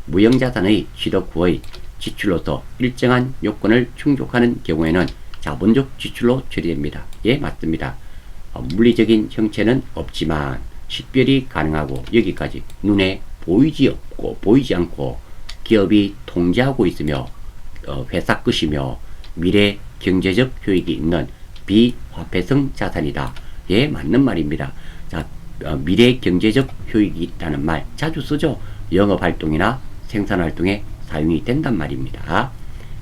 무형자산의 취득 후의 지출로서 일정한 요건을 충족하는 경우에는 자본적 지출로 처리됩니다. 예, 맞습니다. 물리적인 형체는 없지만 식별이 가능하고 여기까지 눈에 보이지 않고 기업이 통제하고 있으며 회사 것이며 미래 경제적 효익이 있는 비화폐성 자산이다. 예, 맞는 말입니다. 자, 미래 경제적 효익이 있다는 말 자주 쓰죠. 영업활동이나 생산활동에 사용이 된단 말입니다.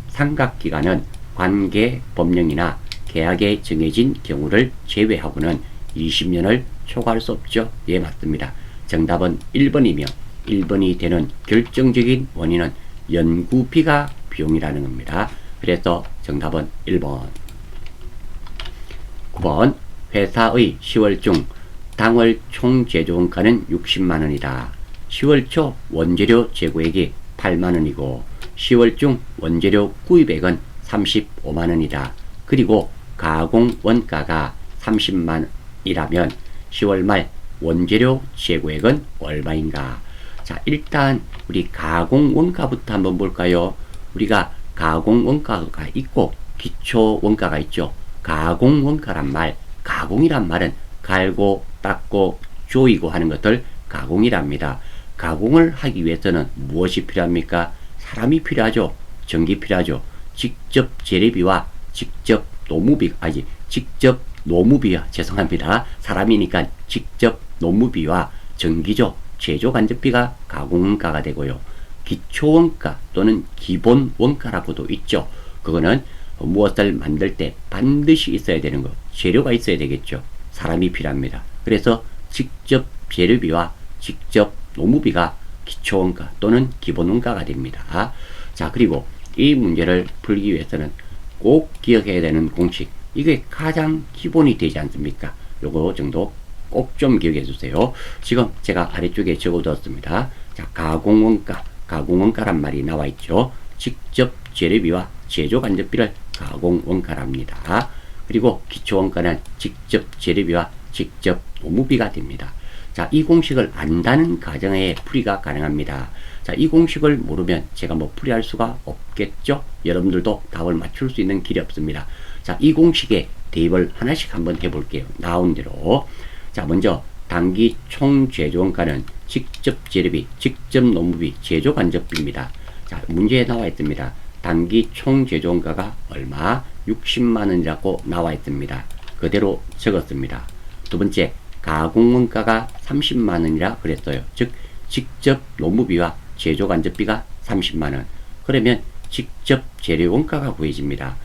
상각기간은 관계 법령이나 계약에 정해진 경우를 제외하고는 20년을 초과할 수 없죠. 예, 맞습니다. 정답은 1번이며 1번이 되는 결정적인 원인은 연구비가 비용이라는 겁니다. 그래서 정답은 1번. 9번 회사의 10월 중 당월 총 제조원가는 60만원이다. 10월 초 원재료 재고액이 8만원이고 10월 중 원재료 구입액은 35만원이다. 그리고 가공원가가 30만이라면 10월 말 원재료 재고액은 얼마인가? 자, 일단 우리 가공원가부터 한번 볼까요? 우리가 가공원가가 있고 기초원가가 있죠. 가공원가란 말, 가공이란 말은 갈고 닦고 조이고 하는 것들 가공이랍니다. 가공을 하기 위해서는 무엇이 필요합니까? 사람이 필요하죠. 전기 필요하죠. 직접 재래비와 직접 노무비와 죄송합니다. 사람이니까 직접 노무비와 전기죠. 제조 간접비가 가공원가가 되고요. 기초원가 또는 기본원가라고도 있죠. 그거는 무엇을 만들 때 반드시 있어야 되는 거, 재료가 있어야 되겠죠. 사람이 필요합니다. 그래서 직접 재료비와 직접 노무비가 기초원가 또는 기본원가가 됩니다. 자, 그리고 이 문제를 풀기 위해서는 꼭 기억해야 되는 공식, 이게 가장 기본이 되지 않습니까? 요거 정도 꼭 좀 기억해 주세요. 지금 제가 아래쪽에 적어두었습니다. 자, 가공원가란 말이 나와 있죠. 직접 재료비와 제조 간접비를 가공원가랍니다. 그리고 기초원가는 직접 재료비와 직접 노무비가 됩니다. 자, 이 공식을 안다는 가정에 풀이가 가능합니다. 자, 이 공식을 모르면 제가 뭐 풀이할 수가 없겠죠? 여러분들도 답을 맞출 수 있는 길이 없습니다. 자, 이 공식에 대입을 하나씩 한번 해볼게요. 나온 대로. 자, 먼저 단기 총 제조원가는 직접 재료비, 직접 노무비, 제조 간접비입니다. 자, 문제에 나와 있습니다. 단기 총 제조원가가 얼마? 60만원이라고 나와 있습니다. 그대로 적었습니다. 두 번째, 가공원가가 30만원이라 그랬어요. 즉, 직접 노무비와 제조 간접비가 30만원. 그러면 직접 재료원가가 구해집니다.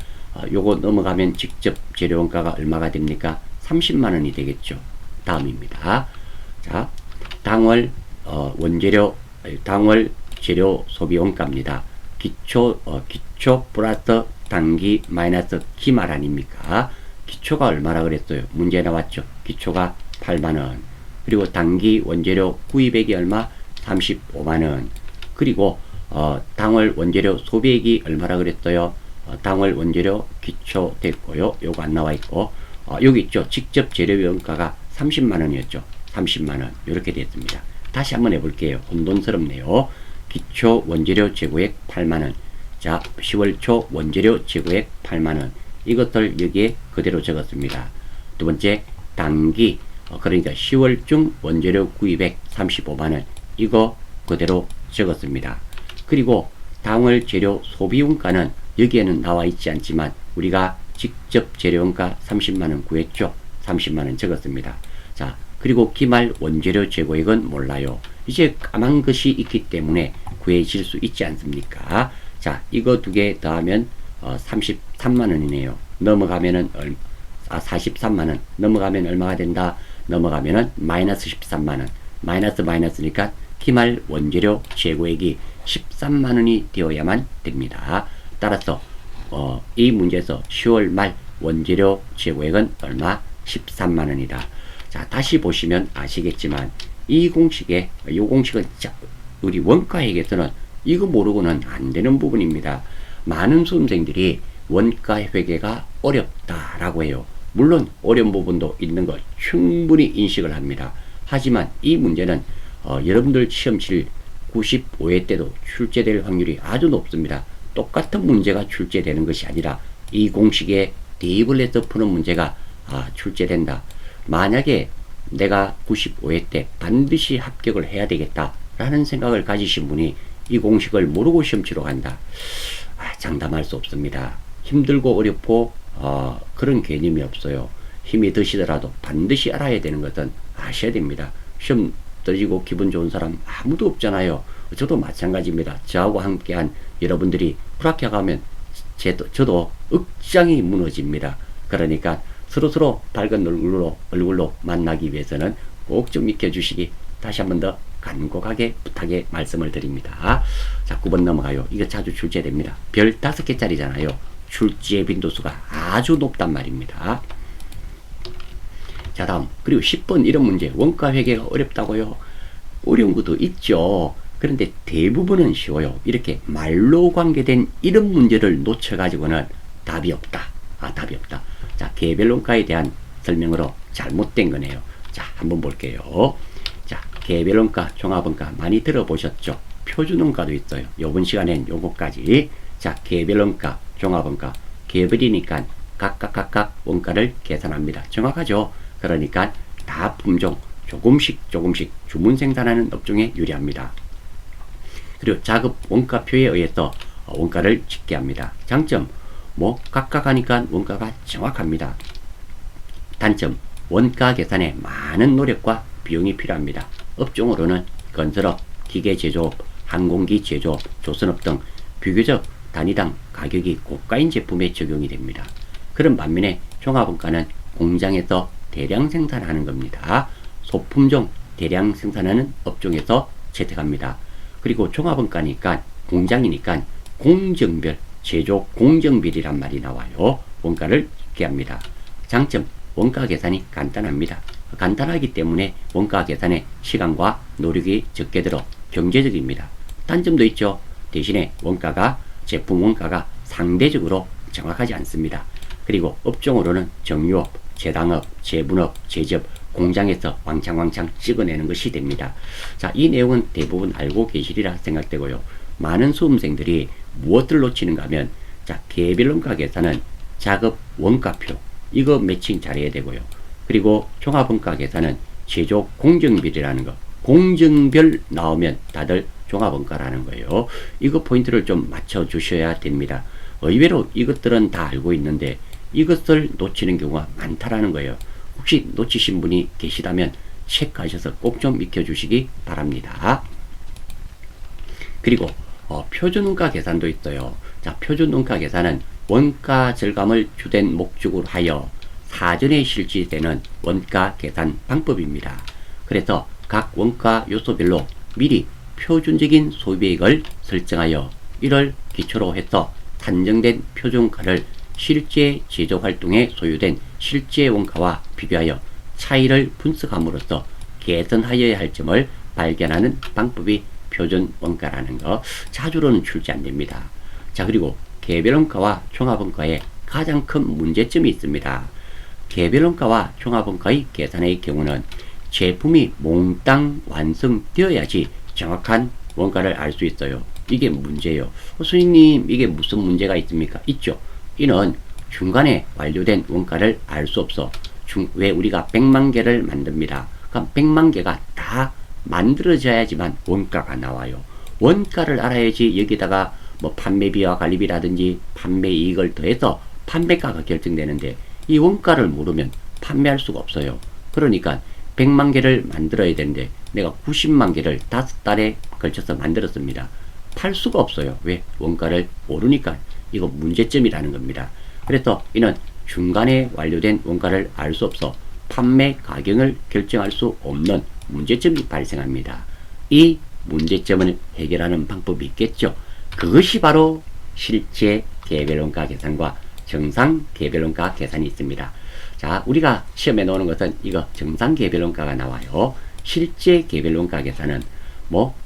요거 넘어가면 직접 재료원가가 얼마가 됩니까? 30만원이 되겠죠. 다음입니다. 자, 당월 재료 소비원가입니다. 기초 플러스 단기 마이너스 기말 아닙니까? 기초가 얼마라 그랬어요? 문제 나왔죠. 기초가 8만원. 그리고 단기 원재료 구입액이 얼마? 35만원. 그리고 당월 원재료 소비액이 얼마라 그랬어요? 당월 원재료 기초 됐고요. 요거 안 나와 있고 여기 있죠. 직접 재료 원가가 30만원이었죠. 30만원 이렇게 됐습니다. 다시 한번 해볼게요. 혼돈스럽네요. 기초 원재료 재고액 8만원. 자, 10월 초 원재료 재고액 8만원. 이것들 여기에 그대로 적었습니다. 두 번째, 단기 그러니까 10월 중 원재료 구입액 35만원. 이거 그대로 적었습니다. 그리고 당월 재료 소비원가는 여기에는 나와 있지 않지만 우리가 직접 재료원가 30만원 구했죠. 30만원 적었습니다. 자, 그리고 기말 원재료 재고액은 몰라요. 이제 까만 것이 있기 때문에 구해질 수 있지 않습니까? 자, 이거 두 개 더하면 33만원이네요. 넘어가면은 43만원. 넘어가면 얼마가 된다? 넘어가면은 마이너스 13만원. 마이너스니까 기말 원재료 재고액이 13만원이 되어야만 됩니다. 따라서 이 문제에서 10월 말 원재료 재고액은 얼마? 13만원이다. 자, 다시 보시면 아시겠지만 이 공식은 우리 원가액에서는 이거 모르고는 안 되는 부분입니다. 많은 수험생들이 원가 회계가 어렵다라고 해요. 물론 어려운 부분도 있는 거 충분히 인식을 합니다. 하지만 이 문제는 여러분들 시험칠 95회 때도 출제될 확률이 아주 높습니다. 똑같은 문제가 출제되는 것이 아니라 이 공식에 대입을 해서 푸는 문제가 출제된다. 만약에 내가 95회 때 반드시 합격을 해야 되겠다라는 생각을 가지신 분이 이 공식을 모르고 시험 치러 간다. 장담할 수 없습니다. 힘들고 어렵고 그런 개념이 없어요. 힘이 드시더라도 반드시 알아야 되는 것은 아셔야 됩니다. 시험 떨어지고 기분 좋은 사람 아무도 없잖아요. 저도 마찬가지입니다. 저하고 함께한 여러분들이 불합격하면 저도 억장이 무너집니다. 그러니까 서로서로 밝은 얼굴로 만나기 위해서는 꼭 좀 익혀주시기 다시 한 번 더 간곡하게 부탁의 말씀을 드립니다. 자, 9번 넘어가요. 이거 자주 출제됩니다. 별 5개짜리잖아요. 출제 빈도수가 아주 높단 말입니다. 자, 다음. 그리고 10번 이런 문제. 원가 회계가 어렵다고요? 어려운 것도 있죠. 그런데 대부분은 쉬워요. 이렇게 말로 관계된 이런 문제를 놓쳐가지고는 답이 없다. 답이 없다. 자, 개별 원가에 대한 설명으로 잘못된 거네요. 자, 한번 볼게요. 자, 개별 원가, 종합 원가 많이 들어보셨죠? 표준 원가도 있어요. 요번 시간엔 요거까지. 자, 개별 원가, 종합 원가. 개별이니까 각각 원가를 계산합니다. 정확하죠? 그러니까 다 품종 조금씩 주문 생산하는 업종에 유리합니다. 그리고 자급 원가표에 의해서 원가를 짓게 합니다. 장점, 각각 하니까 원가가 정확합니다. 단점, 원가 계산에 많은 노력과 비용이 필요합니다. 업종으로는 건설업, 기계제조업, 항공기 제조업, 조선업 등 비교적 단위당 가격이 고가인 제품에 적용이 됩니다. 그런 반면에 종합원가는 공장에서 대량 생산하는 겁니다. 소품종 대량 생산하는 업종에서 채택합니다. 그리고 종합원가니까 공장이니까 공정별 제조 공정비리란 말이 나와요. 원가를 짓게 합니다. 장점, 원가 계산이 간단합니다. 간단하기 때문에 원가 계산에 시간과 노력이 적게 들어 경제적입니다. 단점도 있죠. 대신에 제품 원가가 상대적으로 정확하지 않습니다. 그리고 업종으로는 정유업, 제당업, 제분업, 제접, 공장에서 왕창 찍어내는 것이 됩니다. 자, 이 내용은 대부분 알고 계시리라 생각되고요. 많은 수험생들이 무엇을 놓치는가 하면, 자, 개별 원가 계산은 작업 원가표, 이거 매칭 잘해야 되고요. 그리고 종합 원가 계산은 제조 공정비리라는 거, 공정별 나오면 다들 종합 원가라는 거예요. 이거 포인트를 좀 맞춰 주셔야 됩니다. 의외로 이것들은 다 알고 있는데 이것을 놓치는 경우가 많다라는 거예요. 혹시 놓치신 분이 계시다면 체크하셔서 꼭 좀 익혀주시기 바랍니다. 그리고 표준원가 계산도 있어요. 자, 표준원가 계산은 원가 절감을 주된 목적으로 하여 사전에 실시되는 원가 계산 방법입니다. 그래서 각 원가 요소별로 미리 표준적인 소비액을 설정하여 이를 기초로 해서 산정된 표준가를 실제 제조 활동에 소요된 실제 원가와 비교하여 차이를 분석함으로써 개선하여야 할 점을 발견하는 방법이 표준 원가라는 거, 자주로는 출제 안 됩니다. 자, 그리고 개별 원가와 종합 원가에 가장 큰 문제점이 있습니다. 개별 원가와 종합 원가의 계산의 경우는 제품이 몽땅 완성되어야지 정확한 원가를 알 수 있어요. 이게 문제예요. 선생님, 이게 무슨 문제가 있습니까? 있죠. 이는 중간에 완료된 원가를 알 수 없어. 왜 우리가 100만 개를 만듭니다. 그럼 100만 개가 다 만들어져야지만 원가가 나와요. 원가를 알아야지 여기다가 판매비와 관리비라든지 판매 이익을 더해서 판매가가 결정되는데, 이 원가를 모르면 판매할 수가 없어요. 그러니까 100만 개를 만들어야 되는데 내가 90만 개를 5달에 걸쳐서 만들었습니다. 팔 수가 없어요. 왜? 원가를 모르니까. 이거 문제점이라는 겁니다. 그래서 이는 중간에 완료된 원가를 알 수 없어 판매 가격을 결정할 수 없는 문제점이 발생합니다. 이 문제점을 해결하는 방법이 있겠죠. 그것이 바로 실제 개별원가 계산과 정상 개별원가 계산이 있습니다. 자, 우리가 시험에 나오는 것은 이거 정상 개별원가가 나와요. 실제 개별원가 계산은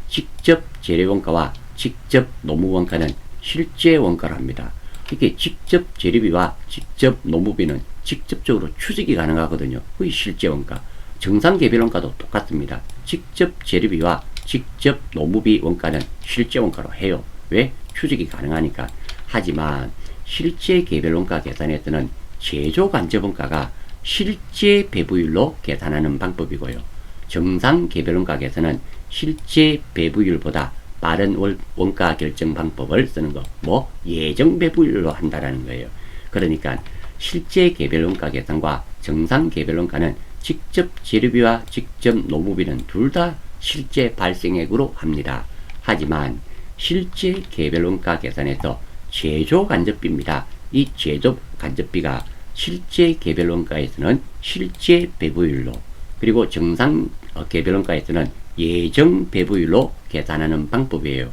직접 재료원가와 직접 노무원가는 실제 원가로 합니다. 이게 직접 재료비와 직접 노무비는 직접적으로 추적이 가능하거든요. 그게 실제 원가. 정상 개별 원가도 똑같습니다. 직접 재료비와 직접 노무비 원가는 실제 원가로 해요. 왜? 추적이 가능하니까. 하지만 실제 개별 원가 계산에서는 제조 간접 원가가 실제 배부율로 계산하는 방법이고요. 정상 개별 원가 계산은 실제 배부율보다 빠른 원가 결정 방법을 쓰는 거, 뭐 예정 배부율로 한다라는 거예요. 그러니까 실제 개별 원가 계산과 정상 개별 원가는 직접 재료비와 직접 노무비는 둘 다 실제 발생액으로 합니다. 하지만 실제 개별 원가 계산에서 제조 간접비입니다. 이 제조 간접비가 실제 개별 원가에서는 실제 배부율로, 그리고 정상 개별 원가에서는 예정 배부율로 계산하는 방법이에요.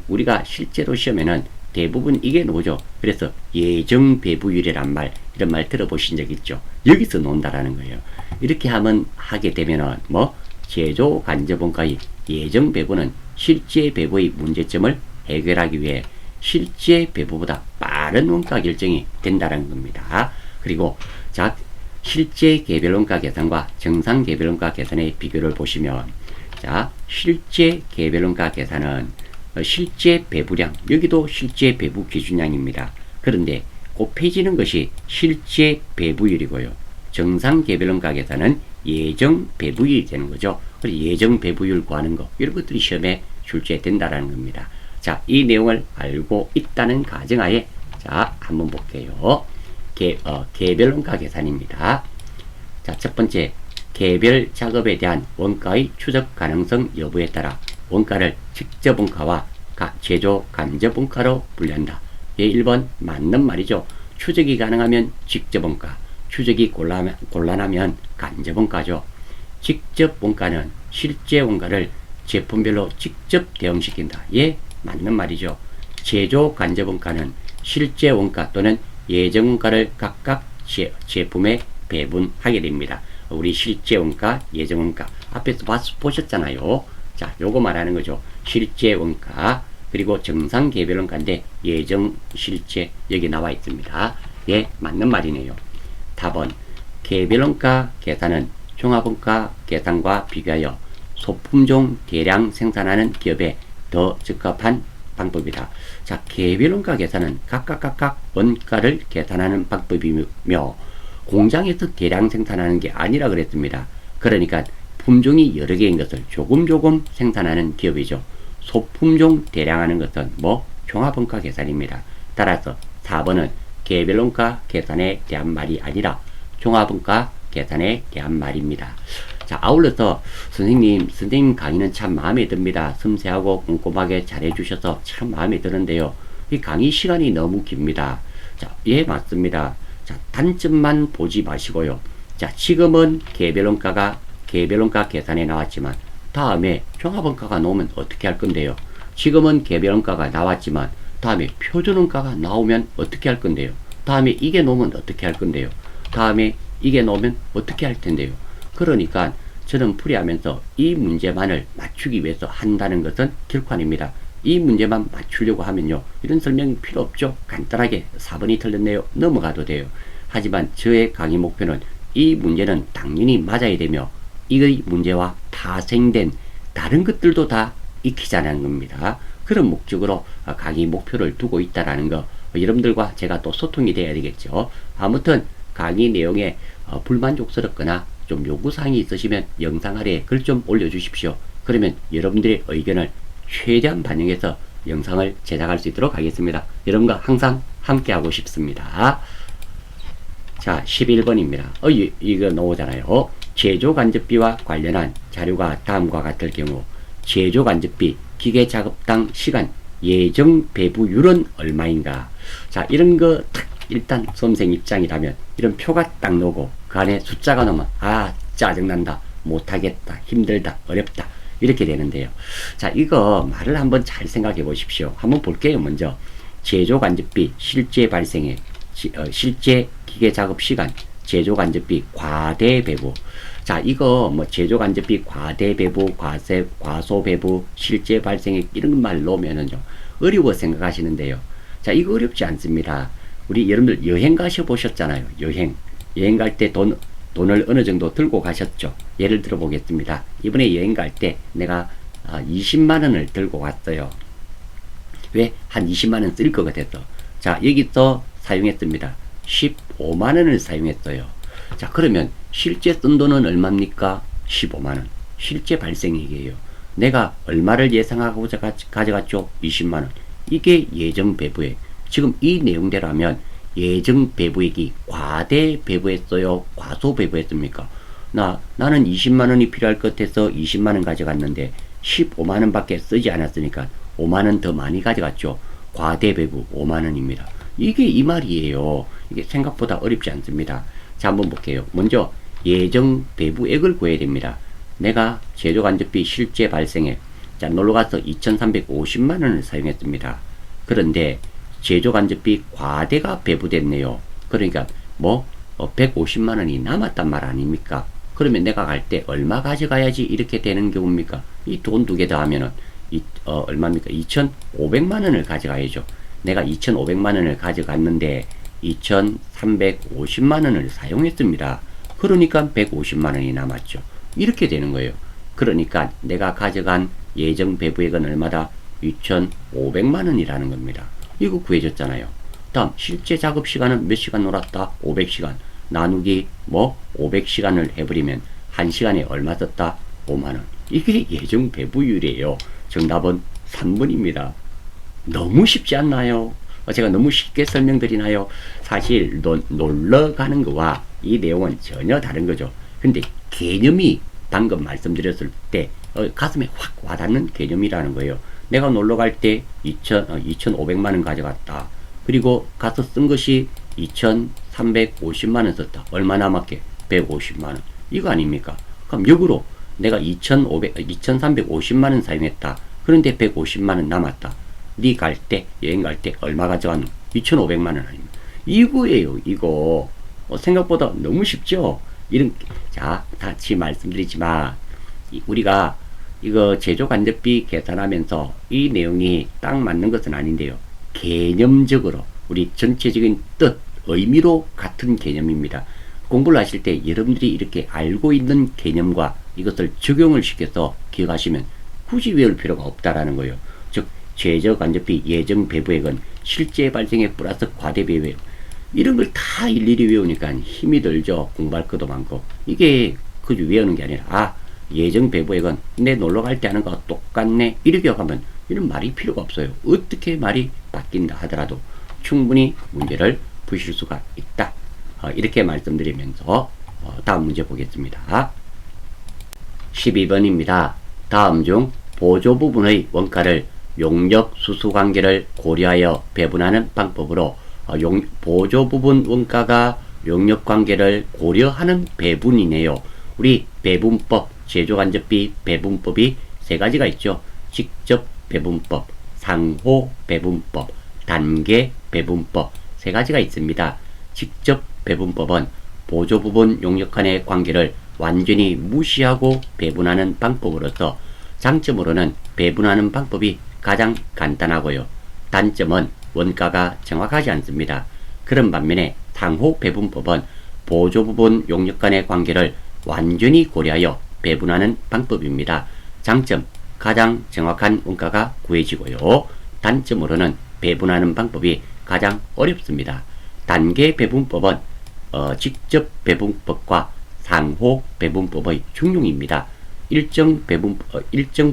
우리가 실제로 시험에는 대부분 이게 나오죠. 그래서 예정 배부율이란 말, 이런 말 들어보신 적 있죠. 여기서 논다라는 거예요. 이렇게 하게 되면은 뭐 제조 간접 원가의 예정 배부는 실제 배부의 문제점을 해결하기 위해 실제 배부보다 빠른 원가 결정이 된다는 겁니다. 그리고 자, 실제 개별 원가 계산과 정상 개별 원가 계산의 비교를 보시면, 자, 실제 개별 원가 계산은 실제 배부량, 여기도 실제 배부 기준량입니다. 그런데 곱해지는 것이 실제 배부율이고요. 정상 개별 원가 계산은 예정 배부율이 되는 거죠. 그래서 예정 배부율 구하는 거, 이런 것들이 시험에 출제된다라는 겁니다. 자, 이 내용을 알고 있다는 가정하에, 자, 한번 볼게요. 개별 원가 계산입니다. 자, 첫 번째, 개별 작업에 대한 원가의 추적 가능성 여부에 따라 원가를 직접 원가와 제조 간접 원가로 분류한다. 예, 1번 맞는 말이죠. 추적이 가능하면 직접 원가, 추적이 곤란하면 간접 원가죠. 직접 원가는 실제 원가를 제품별로 직접 대응시킨다. 예, 맞는 말이죠. 제조 간접 원가는 실제 원가 또는 예정 원가를 각각 제품에 배분하게 됩니다. 우리 실제 원가, 예정 원가 앞에서 보셨잖아요. 자, 요거 말하는 거죠. 실제 원가, 그리고 정상 개별 원가인데 예정, 실제 여기 나와 있습니다. 예, 맞는 말이네요. 답은 개별 원가 계산은 종합 원가 계산과 비교하여 소품종 대량 생산하는 기업에 더 적합한 방법이다. 자, 개별 원가 계산은 각각 원가를 계산하는 방법이며 공장에서 대량 생산하는 게 아니라 그랬습니다. 그러니까 품종이 여러 개인 것을 조금 생산하는 기업이죠. 소품종 대량하는 것은 뭐 종합원가 계산입니다. 따라서 4번은 개별원가 계산에 대한 말이 아니라 종합원가 계산에 대한 말입니다. 자, 아울러서 선생님 강의는 참 마음에 듭니다. 섬세하고 꼼꼼하게 잘해주셔서 참 마음에 드는데요. 이 강의 시간이 너무 깁니다. 자, 예, 맞습니다. 자, 단점만 보지 마시고요. 자, 지금은 개별원가 계산에 나왔지만 다음에 종합원가가 나오면 어떻게 할 건데요? 지금은 개별원가가 나왔지만 다음에 표준원가가 나오면 어떻게 할 건데요? 다음에 이게 나오면 어떻게 할 건데요? 다음에 이게 나오면 어떻게 할 텐데요? 그러니까 저는 풀이하면서 이 문제만을 맞추기 위해서 한다는 것은 결코 아닙니다. 이 문제만 맞추려고 하면요, 이런 설명이 필요 없죠. 간단하게 4번이 틀렸네요, 넘어가도 돼요. 하지만 저의 강의 목표는 이 문제는 당연히 맞아야 되며 이 문제와 파생된 다른 것들도 다 익히자는 겁니다. 그런 목적으로 강의 목표를 두고 있다라는 거, 여러분들과 제가 또 소통이 돼야 되겠죠. 아무튼 강의 내용에 불만족스럽거나 좀 요구사항이 있으시면 영상 아래에 글 좀 올려주십시오. 그러면 여러분들의 의견을 최대한 반영해서 영상을 제작할 수 있도록 하겠습니다. 여러분과 항상 함께하고 싶습니다. 자, 11번입니다. 이거 나오잖아요. 제조간접비와 관련한 자료가 다음과 같을 경우 제조간접비 기계작업당 시간 예정 배부율은 얼마인가? 자, 이런 거 일단 수험생 입장이라면 이런 표가 딱 나오고 그 안에 숫자가 나오면 짜증난다, 못하겠다, 힘들다, 어렵다, 이렇게 되는데요. 자, 이거 말을 한번 잘 생각해 보십시오. 한번 볼게요. 먼저 제조간접비 실제 발생액, 실제 기계작업 시간, 제조간접비 과대배부. 자, 이거 뭐 제조간접비 과대배부, 과소배부, 실제 발생액 이런 말 놓으면은요, 어려워 생각하시는데요. 자, 이거 어렵지 않습니다. 우리 여러분들 여행 가셔보셨잖아요. 여행 갈 때 돈을 어느 정도 들고 가셨죠. 예를 들어 보겠습니다. 이번에 여행 갈 때 내가 20만 원을 들고 갔어요. 왜? 한 20만 원 쓸 것 같아서. 자, 여기서 사용했습니다. 15만 원을 사용했어요. 자, 그러면 실제 쓴 돈은 얼마입니까? 15만 원. 실제 발생액이에요. 내가 얼마를 예상하고 가져갔죠? 20만 원. 이게 예정 배부액. 지금 이 내용대로 하면 예정 배부액이 과대 배부했어요? 과소 배부했습니까? 나는 20만 원이 필요할 것 같아서 20만 원 가져갔는데 15만 원 밖에 쓰지 않았으니까 5만 원 더 많이 가져갔죠. 과대 배부 5만 원입니다. 이게 이 말이에요. 이게 생각보다 어렵지 않습니다. 자, 한번 볼게요. 먼저 예정 배부액을 구해야 됩니다. 내가 제조간접비 실제 발생액, 자, 놀러가서 2,350만 원을 사용했습니다. 그런데 제조간접비 과대가 배부됐네요. 그러니까 150만 원이 남았단 말 아닙니까? 그러면 내가 갈 때 얼마 가져가야지 이렇게 되는 경우입니까? 이 돈 두 개 더하면은 얼마입니까? 2,500만 원을 가져가야죠. 내가 2,500만 원을 가져갔는데 2,350만 원을 사용했습니다. 그러니까 150만 원이 남았죠. 이렇게 되는 거예요. 그러니까 내가 가져간 예정 배부액은 얼마다? 2,500만 원이라는 겁니다. 이거 구해졌잖아요. 다음 실제 작업 시간은 몇 시간 놀았다? 500시간. 나누기 500시간을 해버리면 1시간에 얼마 썼다? 5만원. 이게 예정 배부율이에요. 정답은 3번입니다. 너무 쉽지 않나요? 제가 너무 쉽게 설명드리나요? 사실 놀러 가는 거와 이 내용은 전혀 다른 거죠. 근데 개념이 방금 말씀드렸을 때 가슴에 확 와닿는 개념이라는 거예요. 내가 놀러 갈 때 2,500만 원 가져갔다. 그리고 가서 쓴 것이 2,350만 원 썼다. 얼마 남았게? 150만 원. 이거 아닙니까? 그럼 역으로 내가 2,350만 원 사용했다. 그런데 150만 원 남았다. 네 갈 때, 여행 갈 때 얼마 가져갔노? 2,500만 원 아닙니까? 이거예요, 이거. 생각보다 너무 쉽죠? 자, 다시 말씀드리지만, 우리가 이거 제조간접비 계산하면서 이 내용이 딱 맞는 것은 아닌데요. 개념적으로 우리 전체적인 뜻, 의미로 같은 개념입니다. 공부를 하실 때 여러분들이 이렇게 알고 있는 개념과 이것을 적용을 시켜서 기억하시면 굳이 외울 필요가 없다라는 거예요. 즉, 제조간접비 예정 배부액은 실제 발생액 플러스 과대 배부액. 이런 걸 다 일일이 외우니까 힘이 들죠. 공부할 것도 많고. 이게 그저 외우는 게 아니라 예정 배부액은 내 놀러 갈 때 하는 거와 똑같네. 이렇게 하면 이런 말이 필요가 없어요. 어떻게 말이 바뀐다 하더라도 충분히 문제를 푸실 수가 있다. 이렇게 말씀드리면서 다음 문제 보겠습니다. 12번입니다. 다음 중 보조 부분의 원가를 용역 수수 관계를 고려하여 배분하는 방법으로 보조 부분 원가가 용역 관계를 고려하는 배분이네요. 우리 배분법, 제조간접비 배분법이 세 가지가 있죠. 직접 배분법, 상호 배분법, 단계 배분법 세 가지가 있습니다. 직접 배분법은 보조 부분 용역 간의 관계를 완전히 무시하고 배분하는 방법으로서 장점으로는 배분하는 방법이 가장 간단하고요. 단점은 원가가 정확하지 않습니다. 그런 반면에 상호 배분법은 보조 부분 용역 간의 관계를 완전히 고려하여 배분하는 방법입니다. 장점, 가장 정확한 원가가 구해지고요. 단점으로는 배분하는 방법이 가장 어렵습니다. 단계 배분법은 직접 배분법과 상호 배분법의 중용입니다. 일정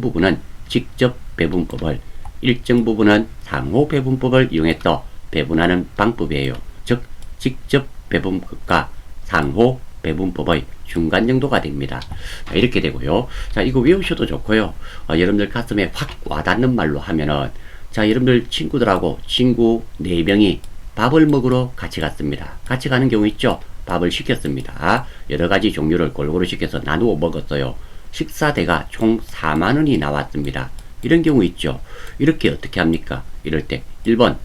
부분은 직접 배분법을, 일정 부분은 상호 배분법을 이용해서 배분하는 방법이에요. 즉, 직접 배분법과 상호 배분법의 중간 정도가 됩니다. 자, 이렇게 되고요. 자, 이거 외우셔도 좋고요. 여러분들 가슴에 확 와닿는 말로 하면은, 자, 여러분들 친구들하고 친구 4명이 밥을 먹으러 같이 갔습니다. 같이 가는 경우 있죠? 밥을 시켰습니다. 여러 가지 종류를 골고루 시켜서 나누어 먹었어요. 식사대가 총 4만 원이 나왔습니다. 이런 경우 있죠? 이렇게 어떻게 합니까? 이럴 때 1번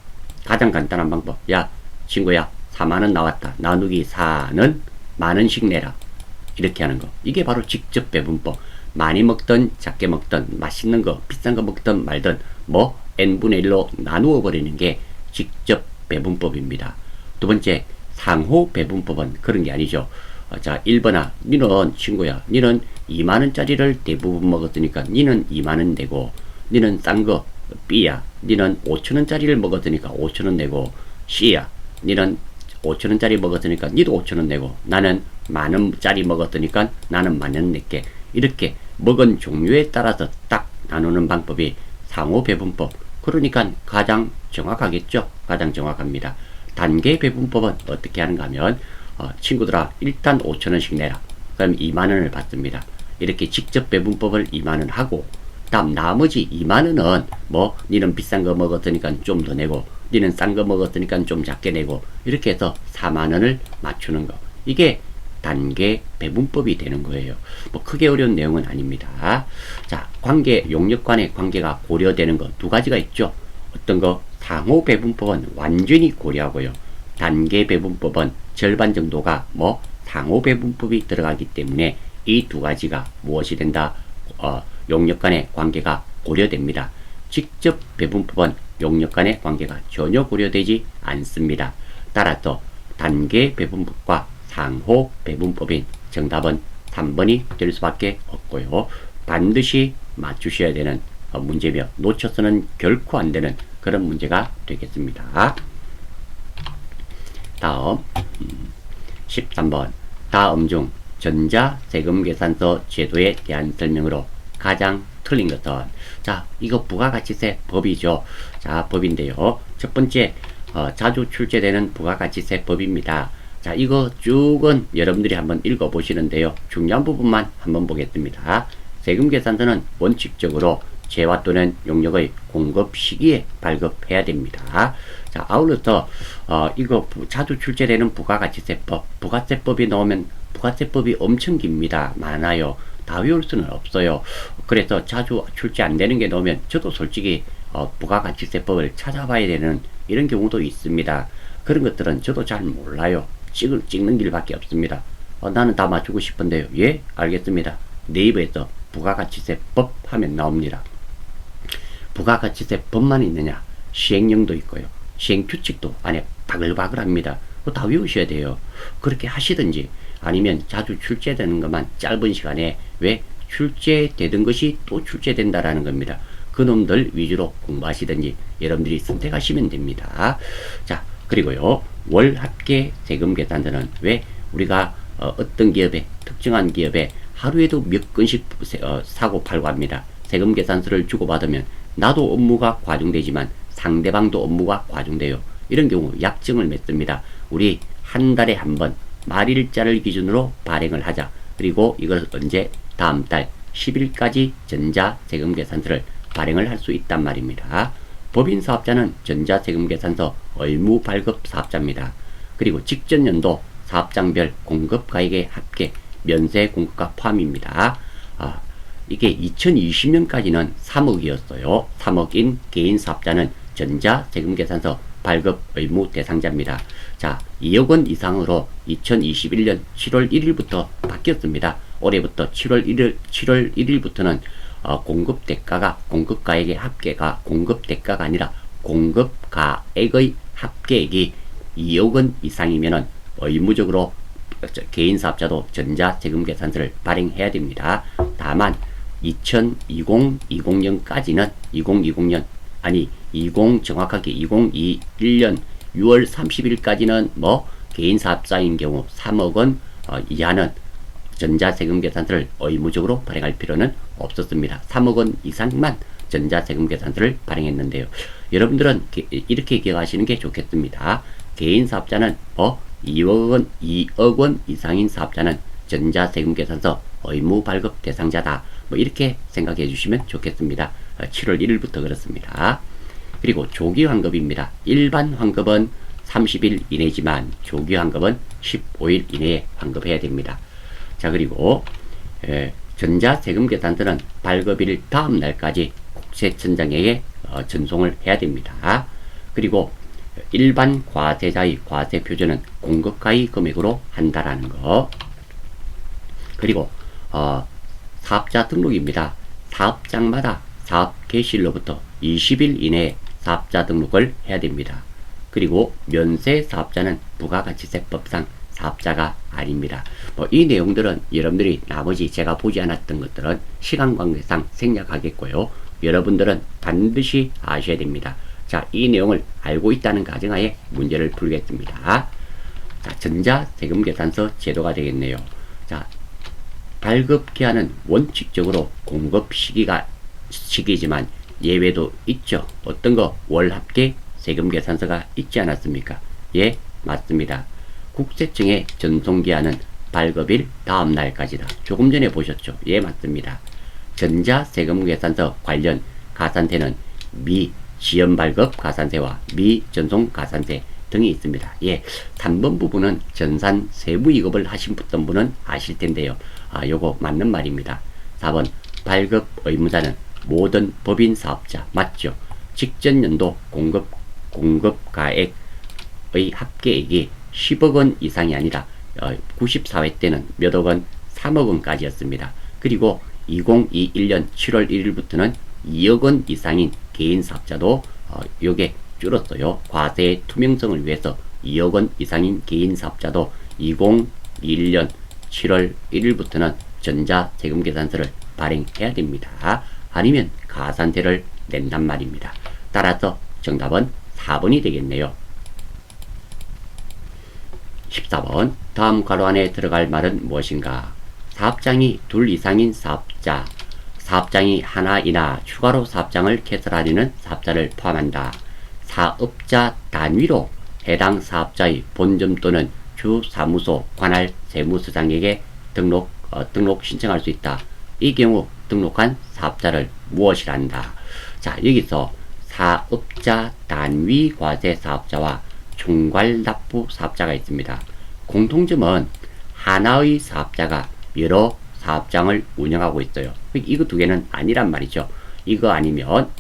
가장 간단한 방법. 야, 친구야, 4만 원 나왔다. 나누기 4는 만 원씩 내라. 이렇게 하는 거. 이게 바로 직접 배분법. 많이 먹든 작게 먹든 맛있는 거 비싼 거 먹든 말든 n분의 1로 나누어 버리는 게 직접 배분법입니다. 두 번째, 상호 배분법은 그런 게 아니죠. 자, 1번아, 니는 친구야, 니는 2만원짜리를 대부분 먹었으니까 니는 2만원 내고, 니는 싼 거 B야, 니는 5천원짜리를 먹었으니까 5천원 내고, C야, 니는 5천원짜리 먹었으니까 니도 5천원 내고, 나는 만원짜리 먹었으니까 나는 만원 낼게. 이렇게 먹은 종류에 따라서 딱 나누는 방법이 상호 배분법. 그러니까 가장 정확하겠죠. 가장 정확합니다. 단계 배분법은 어떻게 하는가 하면 친구들아, 일단 5천원씩 내라. 그럼 2만원을 받습니다. 이렇게 직접 배분법을 2만원 하고, 다음 나머지 2만원은 뭐 니는 비싼 거 먹었으니까 좀 더 내고, 니는 싼 거 먹었으니까 좀 작게 내고, 이렇게 해서 4만원을 맞추는 거. 이게 단계 배분법이 되는 거예요. 뭐 크게 어려운 내용은 아닙니다. 자, 관계, 용역 간의 관계가 고려되는 거 두 가지가 있죠. 어떤 거? 상호 배분법은 완전히 고려하고요. 단계 배분법은 절반 정도가 뭐 상호 배분법이 들어가기 때문에 이 두 가지가 무엇이 된다? 용역 간의 관계가 고려됩니다. 직접 배분법은 용역 간의 관계가 전혀 고려되지 않습니다. 따라서 단계 배분법과 상호 배분법인 정답은 3번이 될 수밖에 없고요. 반드시 맞추셔야 되는 문제며 놓쳐서는 결코 안 되는 그런 문제가 되겠습니다. 다음 13번, 다음 중 전자세금계산서 제도에 대한 설명으로 가장 틀린 것은? 자, 이거 부가가치세 법이죠. 자, 법인데요. 첫 번째, 자주 출제되는 부가가치세 법입니다. 자, 이거 쭉은 여러분들이 한번 읽어보시는데요. 중요한 부분만 한번 보겠습니다. 세금계산서는 원칙적으로 재화 또는 용역의 공급 시기에 발급해야 됩니다. 자, 아울러서 이거 자주 출제되는 부가가치세법, 부가세법이 나오면 부가세법이 엄청 깁니다. 많아요. 다 외울 수는 없어요. 그래서 자주 출제 안 되는 게 나오면 저도 솔직히 부가가치세법을 찾아봐야 되는 이런 경우도 있습니다. 그런 것들은 저도 잘 몰라요. 찍는 길밖에 없습니다. 나는 다 맞추고 싶은데요. 예, 알겠습니다. 네이버에서 부가가치세법 하면 나옵니다. 부가가치세법만 있느냐? 시행령도 있고요. 시행규칙도 안에 바글바글합니다. 다 외우셔야 돼요. 그렇게 하시든지 아니면 자주 출제되는 것만 짧은 시간에 왜 출제되던 것이 또 출제된다라는 겁니다. 그놈들 위주로 공부하시든지 여러분들이 선택하시면 됩니다. 자, 그리고요, 월 합계 세금 계산서는 왜 우리가 어떤 기업에, 특정한 기업에 하루에도 몇 건씩 사고 팔고 합니다. 세금 계산서를 주고받으면 나도 업무가 과중되지만 상대방도 업무가 과중돼요. 이런 경우 약정을 맺습니다. 우리 한 달에 한 번 말일자를 기준으로 발행을 하자. 그리고 이걸 언제? 다음 달 10일까지 전자세금계산서를 발행을 할 수 있단 말입니다. 법인사업자는 전자세금계산서 의무 발급 사업자입니다. 그리고 직전 연도 사업장별 공급가액의 합계 면세 공급가 포함입니다. 이게 2020년까지는 3억이었어요. 3억인 개인사업자는 전자세금계산서 발급 의무 대상자입니다. 자, 2억원 이상으로 2021년 7월 1일부터 바뀌었습니다. 올해부터 7월 1일부터는 공급가액의 합계가 공급대가가 아니라 공급가액의 합계액이 2억원 이상이면은 의무적으로 개인사업자도 전자세금계산서를 발행해야 됩니다. 다만 2020년까지는 2021년 6월 30일까지는 뭐 개인사업자인 경우 3억원 이하는 전자세금계산서를 의무적으로 발행할 필요는 없었습니다. 3억원 이상만 전자세금계산서를 발행했는데요. 여러분들은 이렇게 기억하시는 게 좋겠습니다. 개인사업자는 2억원 이상인 사업자는 전자세금계산서 의무 발급 대상자다. 뭐 이렇게 생각해 주시면 좋겠습니다. 7월 1일부터 그렇습니다. 그리고 조기환급입니다. 일반 환급은 30일 이내지만 조기환급은 15일 이내에 환급해야 됩니다. 자, 그리고 전자세금계산서는 발급일 다음 날까지 국세청장에게 전송을 해야 됩니다. 그리고 일반 과세자의 과세표준은 공급가의 금액으로 한다라는 거. 그리고 사업자 등록입니다. 사업장마다 사업 개시일로부터 20일 이내에 사업자 등록을 해야 됩니다. 그리고 면세 사업자는 부가가치세법상 사업자가 아닙니다. 이 내용들은 여러분들이 나머지 제가 보지 않았던 것들은 시간 관계상 생략하겠고요. 여러분들은 반드시 아셔야 됩니다. 자, 이 내용을 알고 있다는 가정하에 문제를 풀겠습니다. 자, 전자세금계산서 제도가 되겠네요. 자, 발급기한은 원칙적으로 공급 시기지만 예외도 있죠. 어떤 거? 월합계 세금계산서가 있지 않았습니까? 예, 맞습니다. 국세청의 전송기한은 발급일 다음 날까지다. 조금 전에 보셨죠? 예, 맞습니다. 전자세금계산서 관련 가산세는 미지연발급 가산세와 미전송가산세 등이 있습니다. 예, 3번 부분은 전산 세부이급을 하신 분은 아실 텐데요. 요거 맞는 말입니다. 4번 발급 의무자는 모든 법인 사업자 맞죠? 직전 연도 공급가액의 합계액이 10억 원 이상이 아니라 94회 때는 몇 억 원, 3억 원까지였습니다. 그리고 2021년 7월 1일부터는 2억 원 이상인 개인 사업자도 요게 줄었어요. 과세의 투명성을 위해서 2억 원 이상인 개인 사업자도 2021년 7월 1일부터는 전자세금계산서를 발행해야 됩니다. 아니면 가산세를 낸단 말입니다. 따라서 정답은 4번이 되겠네요. 14번 다음 괄호 안에 들어갈 말은 무엇인가? 사업장이 둘 이상인 사업자, 사업장이 하나이나 추가로 사업장을 개설하려는 사업자를 포함한다. 사업자 단위로 해당 사업자의 본점 또는 주 사무소 관할 세무서장에게 등록 신청할 수 있다. 이 경우 등록한 사업자를 무엇이라 한다. 자, 여기서 사업자 단위 과세 사업자와 총괄 납부 사업자가 있습니다. 공통점은 하나의 사업자가 여러 사업장을 운영하고 있어요. 이거 두 개는 아니란 말이죠. 이거 아니면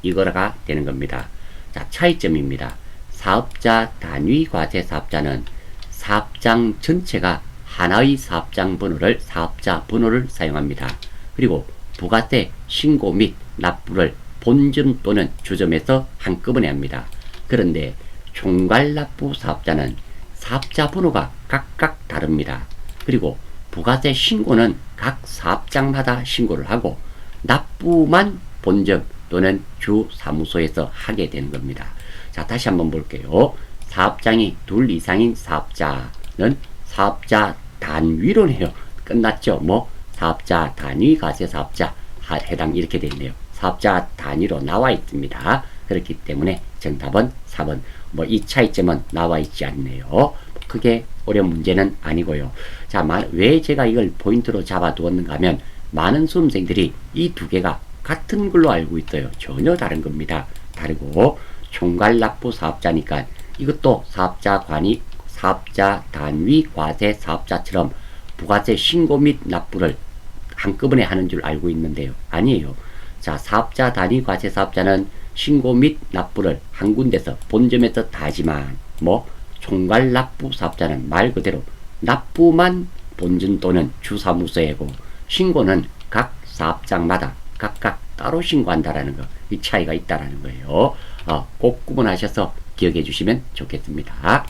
이거가 되는 겁니다. 자, 차이점입니다. 사업자 단위 과세 사업자는 사업장 전체가 하나의 사업장 번호를 사업자 번호를 사용합니다. 그리고 부가세 신고 및 납부를 본점 또는 주점에서 한꺼번에 합니다. 그런데 총괄 납부 사업자는 사업자 번호가 각각 다릅니다. 그리고 부가세 신고는 각 사업장마다 신고를 하고 납부만 본점 또는 주 사무소에서 하게 되는 겁니다. 자, 다시 한번 볼게요. 사업장이 둘 이상인 사업자는 사업자 단위로네요. 끝났죠? 사업자 단위 과세 사업자 해당 이렇게 되어 있네요. 사업자 단위로 나와 있습니다. 그렇기 때문에 정답은 4번. 이 차이점은 나와 있지 않네요. 크게 어려운 문제는 아니고요. 자, 왜 제가 이걸 포인트로 잡아 두었는가 하면 많은 수험생들이 이 두 개가 같은 걸로 알고 있어요. 전혀 다른 겁니다. 다르고 총괄 납부 사업자니까 이것도 사업자 단위 과세 사업자처럼 부가세 신고 및 납부를 한꺼번에 하는 줄 알고 있는데요. 아니에요. 자, 사업자 단위 과세 사업자는 신고 및 납부를 한 군데서 본점에서 다 하지만 총괄 납부 사업자는 말 그대로 납부만 본점 또는 주사무소에고 신고는 각 사업장마다 각각 따로 신고한다라는 거, 이 차이가 있다라는 거예요. 꼭 구분하셔서 기억해 주시면 좋겠습니다.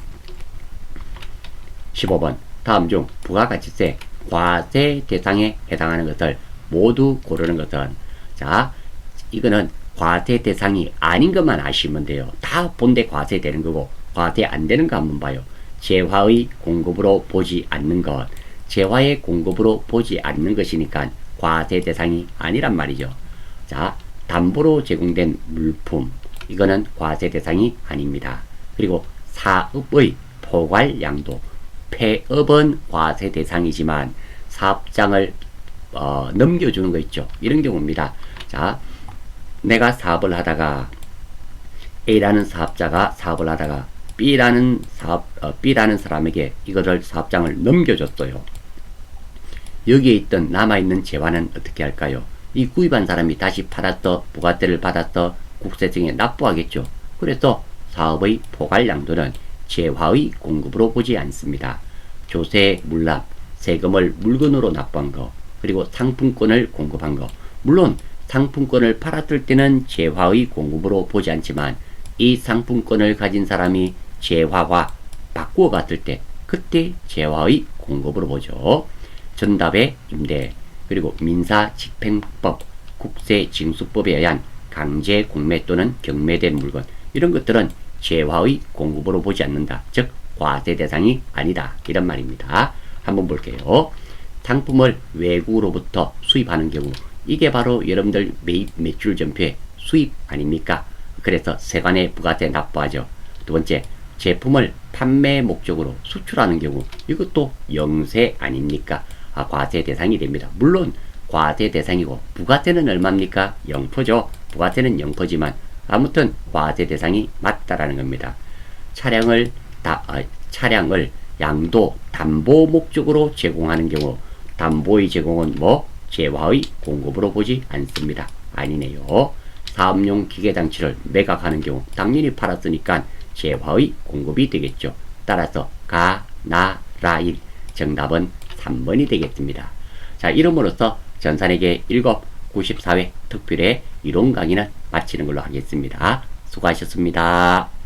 15번 다음 중 부가가치세 과세 대상에 해당하는 것을 모두 고르는 것은, 자, 이거는 과세 대상이 아닌 것만 아시면 돼요. 다 본데 과세 되는 거고 과세 안 되는 거 한번 봐요. 재화의 공급으로 보지 않는 것, 재화의 공급으로 보지 않는 것이니까 과세 대상이 아니란 말이죠. 자, 담보로 제공된 물품, 이거는 과세 대상이 아닙니다. 그리고 사업의 포괄량도, 폐업은 과세 대상이지만 사업장을 넘겨주는 거 있죠. 이런 경우입니다. 자, 내가 사업을 하다가 A라는 사업자가 사업을 하다가 B라는 사람에게 이거를 사업장을 넘겨줬어요. 여기에 있던 남아있는 재화는 어떻게 할까요? 이 구입한 사람이 다시 받아서 부가세를 받아서 국세청에 납부하겠죠. 그래서 사업의 포괄량도는 재화의 공급으로 보지 않습니다. 조세, 물납, 세금을 물건으로 납부한 거, 그리고 상품권을 공급한 거, 물론 상품권을 팔았을 때는 재화의 공급으로 보지 않지만 이 상품권을 가진 사람이 재화와 바꾸어 갔을 때 그때 재화의 공급으로 보죠. 전답의 임대, 그리고 민사집행법, 국세징수법에 의한 강제 공매 또는 경매된 물건, 이런 것들은 재화의 공급으로 보지 않는다. 즉 과세 대상이 아니다, 이런 말입니다. 한번 볼게요. 상품을 외국으로부터 수입하는 경우, 이게 바로 여러분들 매입 매출 전표의 수입 아닙니까? 그래서 세관에 부가세 납부하죠. 두 번째, 제품을 판매 목적으로 수출하는 경우, 이것도 영세 아닙니까? 과세 대상이 됩니다. 물론 과세 대상이고 부가세는 얼마입니까? 0%죠. 부가세는 0%지만 아무튼 과세 대상이 맞다라는 겁니다. 차량을 양도 담보 목적으로 제공하는 경우, 담보의 제공은 재화의 공급으로 보지 않습니다. 아니네요. 사업용 기계장치를 매각하는 경우 당연히 팔았으니까 재화의 공급이 되겠죠. 따라서 가, 나, 라일, 정답은 3번이 되겠습니다. 자, 이름으로써 전산회계 7 94회 특별회 이론 강의는 마치는 걸로 하겠습니다. 수고하셨습니다.